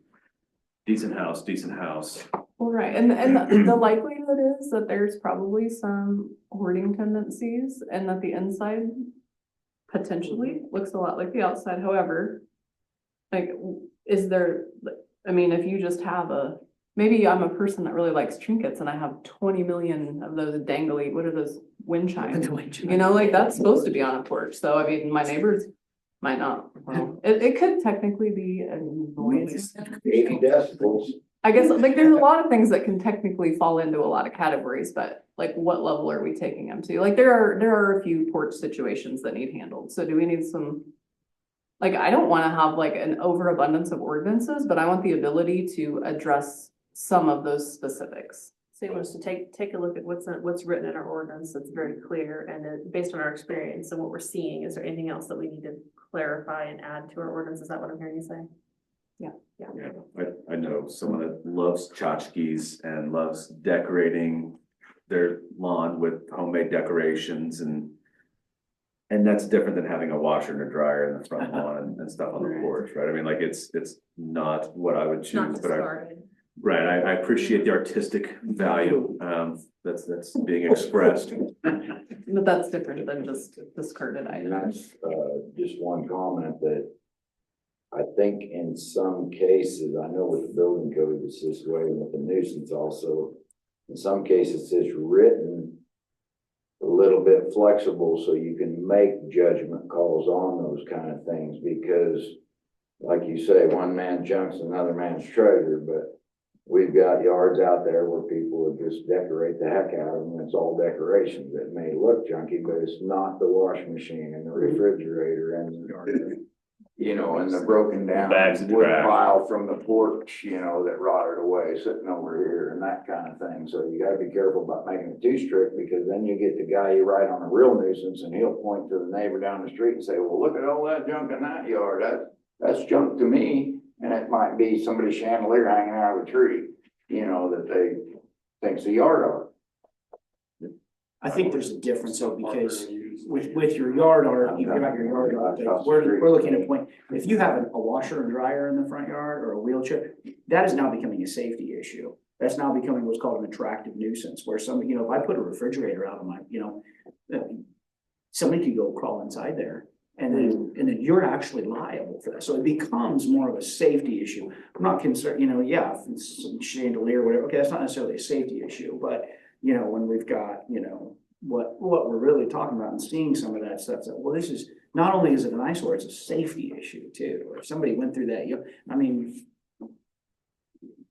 decent house, decent house. Well, right, and the likelihood is that there's probably some hoarding tendencies and that the inside potentially looks a lot like the outside, however, like, is there, I mean, if you just have maybe I'm a person that really likes trinkets and I have 20 million of those dangly, what are those, wind chimes? You know, like that's supposed to be on a porch, so I mean, my neighbors might not, well, it could technically be a noise. 80 decibels. I guess, like, there's a lot of things that can technically fall into a lot of categories, but like, what level are we taking them to? Like, there are a few porch situations that need handled, so do we need some? Like, I don't wanna have like an overabundance of ordinances, but I want the ability to address some of those specifics. So you want us to take a look at what's written in our ordinance that's very clear, and then based on our experience and what we're seeing, is there anything else that we need to clarify and add to our ordinance? Is that what I'm hearing you say? Yeah. Yeah, I know someone that loves tchotchkes and loves decorating their lawn with homemade decorations and that's different than having a washer and a dryer in the front lawn and stuff on the Right. porch, right? I mean, like, it's not what I would Not choose, but discarded. right, I appreciate the artistic value, that's being expressed. But that's different than just discarded And items. that's, just one comment that I think in some cases, I know with the building code it's this way, and with the nuisance also, in some cases it's written a little bit flexible so you can make judgment calls on those kind of things, because like you say, one man's junk's another man's treasure, but we've got yards out there where people would just decorate the heck out of them. It's all decorations. It may look junky, but it's not the washing machine and the refrigerator and, you know, and the broken down Bags of wood trash. pile from the porch, you know, that rotted away sitting over here and that kind of thing. So you gotta be careful about making it too strict, because then you get the guy you write on a real nuisance and he'll point to the neighbor down the street and say, well, look at all that junk in that yard. That's junk to me. And it might be somebody's chandelier hanging out of a tree, you know, that they think's a yard art. I think there's a difference though, because with your yard art, you've got your yard art, like, we're looking at a point, if you have a washer and dryer in the front yard or a wheelchair, that is now becoming a safety issue. That's now becoming what's called an attractive nuisance, where somebody, you know, if I put a refrigerator out on my, you know, somebody could go crawl inside there. And then you're actually liable for that. So it becomes more of a safety issue. I'm not concerned, you know, yeah, if it's some chandelier, whatever, okay, that's not necessarily a safety issue, but you know, when we've got, you know, what we're really talking about and seeing some of that stuff, well, this is not only is it an eyesore, it's a safety issue too. If somebody went through that, I mean,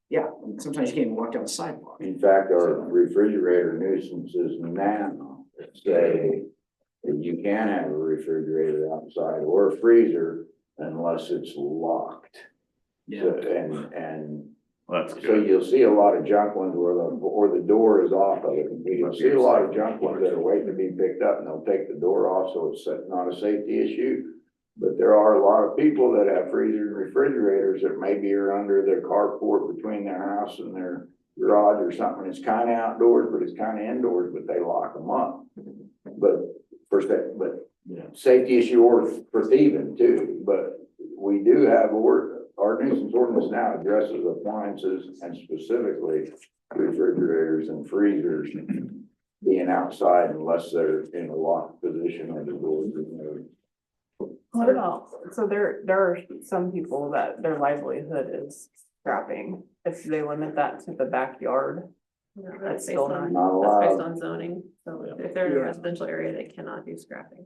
yeah, sometimes you can't even walk down the sidewalk. In fact, our refrigerator nuisances now say that you can't have a refrigerator outside or a freezer unless it's locked. Yeah. So, and Well, that's so good. you'll see a lot of junk ones where the door is off of it. You'll see a lot of junk ones that are waiting to be picked up and they'll take the door off, so it's not a safety issue. But there are a lot of people that have freezers and refrigerators that maybe are under their carport between their house and their garage or something. It's kind of outdoors, but it's kind of indoors, but they lock them up. But safety issue or for thieving too. But we do have our nuisance ordinance now addresses appliances and specifically refrigerators and freezers being outside unless they're in a locked position or the doors are removed. What about, so there are some people that their livelihood is scrapping. If they limit that to the backyard, No, that's that's based still on, Not that's based allowed, on zoning, so if they're in a Yeah. residential area, they cannot do scrapping.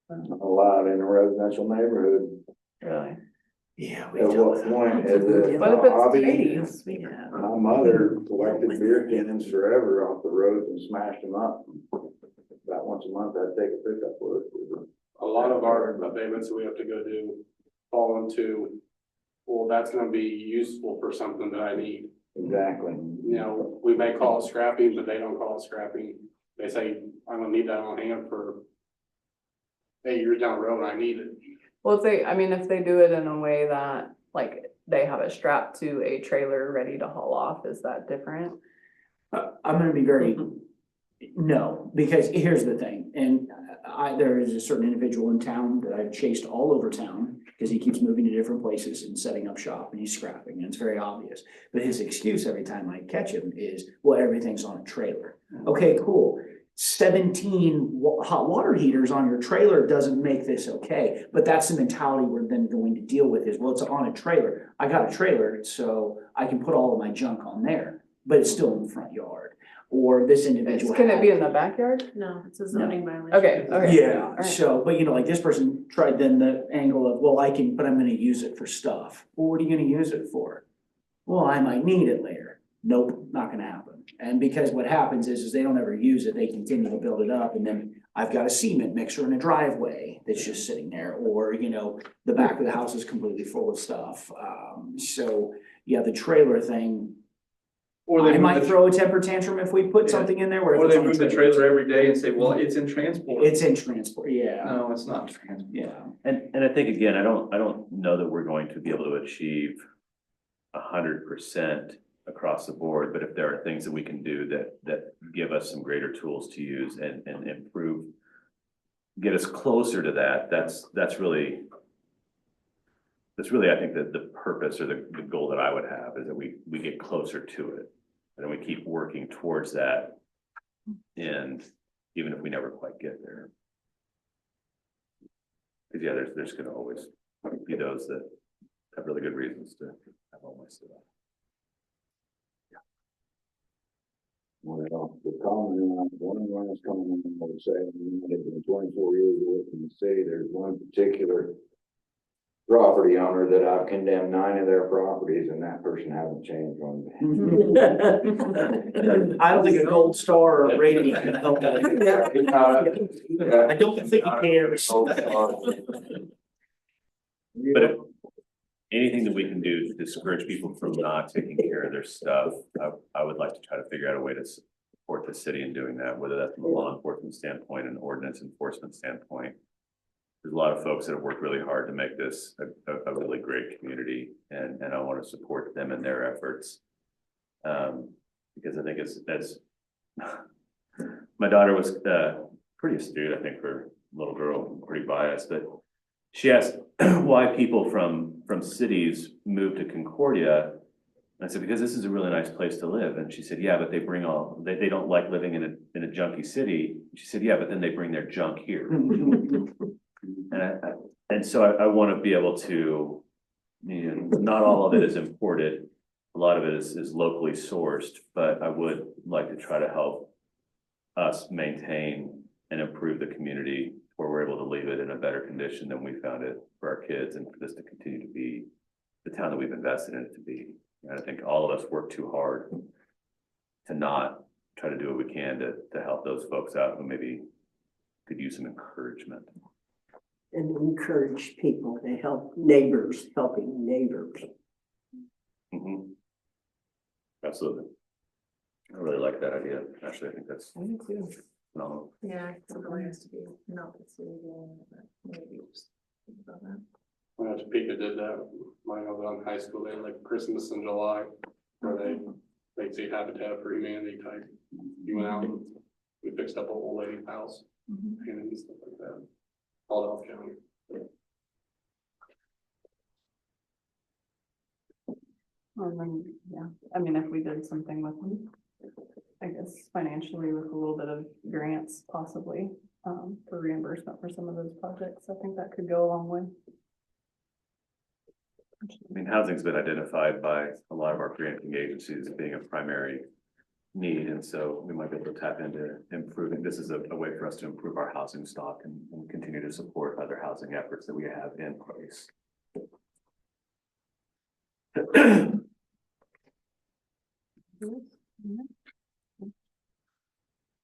not allowed in a residential neighborhood. really. Yeah. At what point is it But if a hobby? it's ladies, Yeah. My mother collected beer cans forever off the roads and smashed them up. About once a month, I'd take a pickup with her. A lot of our abatements that we have to go do fall into, well, that's gonna be useful for something that I need. Exactly. You know, we may call it scrapping, but they don't call it scrapping. They say, I'm gonna need that on hand for 8 years down the road and I need it. well, if they do it in a way that, like, they have it strapped to a trailer ready to haul off, is that different? I'm gonna be very, no, because here's the thing, and there is a certain individual in town that I've chased all over town because he keeps moving to different places and setting up shop and he's scrapping, and it's very obvious. But his excuse every time I catch him is, well, everything's on a trailer. Okay, cool. 17 hot water heaters on your trailer doesn't make this okay, but that's the mentality we're then going to deal with is, well, it's on a trailer. I got a trailer, so I can put all of my junk on there, but it's still in the front yard. Or this individual. Can it be in the backyard? No, it's a zoning violation. Okay. Yeah, Alright. so, but like this person tried then the angle of, well, but I'm gonna use it for stuff. Well, what are you gonna use it for? Well, I might need it later. Nope, not gonna happen. And because what happens is they don't ever use it, they continue to build it up, and then I've got a cement mixer in a driveway that's just sitting there, or, the back of the house is completely full of stuff. So, yeah, the trailer thing, Or I they might move throw a temper tantrum if we put Yeah. something in there where. or if they it's on move the trailer every day and say, well, it's in transport. It's in transport, yeah, No, it's not transport. yeah. And I think, again, I don't know that we're going to be able to achieve 100% across the board, but if there are things that we can do that give us some greater tools to use and improve, get us closer to that, that's really, I think, that the purpose or the goal that I would have is that we get closer to it. And we keep working towards that. And even if we never quite get there. Because yeah, there's gonna always be those that have really good reasons to have all my stuff. Well, the common, one last comment I would say, I've been 24 years working in the city, there's one particular property owner that I've condemned 9 of their properties, and that person hasn't changed one bit. I don't think a gold star or a rating can help that. I don't think he cares. But if anything that we can do to discourage people from not taking care of their stuff, I would like to try to figure out a way to support the city in doing that, whether that's from a law enforcement standpoint and ordinance enforcement standpoint. There's a lot of folks that have worked really hard to make this a really great community, and I want to support them in their efforts. Because I think it's my daughter was pretty astute, I think, for a little girl, pretty biased, but she asked why people from cities move to Concordia. And I said, because this is a really nice place to live. And she said, yeah, but they don't like living in a junky city. She said, yeah, but then they bring their junk here. And so I want to be able to, not all of it is imported. A lot of it is locally sourced, but I would like to try to help us maintain and improve the community where we're able to leave it in a better condition than we found it for our kids and for this to continue to be the town that we've invested in it to be. And I think all of us work too hard to not try to do what we can to help those folks out who maybe could use some encouragement. And encourage people to help neighbors, helping neighbors. Mhm. Absolutely. I really like that idea. Actually, I think that's phenomenal. Yeah, it really has to be, not the city doing it, but maybe just think about that. When Topeka did that, when I was in high school, they had like Christmas in July, where they say Habitat for Humanity type. You went out and we fixed up an old lady's house and stuff like that. All off county. Yeah, I mean, if we did something with them, I guess financially with a little bit of grants possibly, for reimbursement for some of those projects, I think that could go a long way. I mean, housing's been identified by a lot of our granting agencies as being a primary need, and so we might be able to tap into improving. This is a way for us to improve our housing stock and continue to support other housing efforts that we have in place.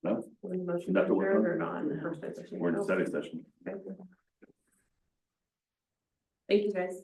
No, Motion Not to to work adjourn on. or not in the first session? we're in a study session. Okay. Thank you, guys.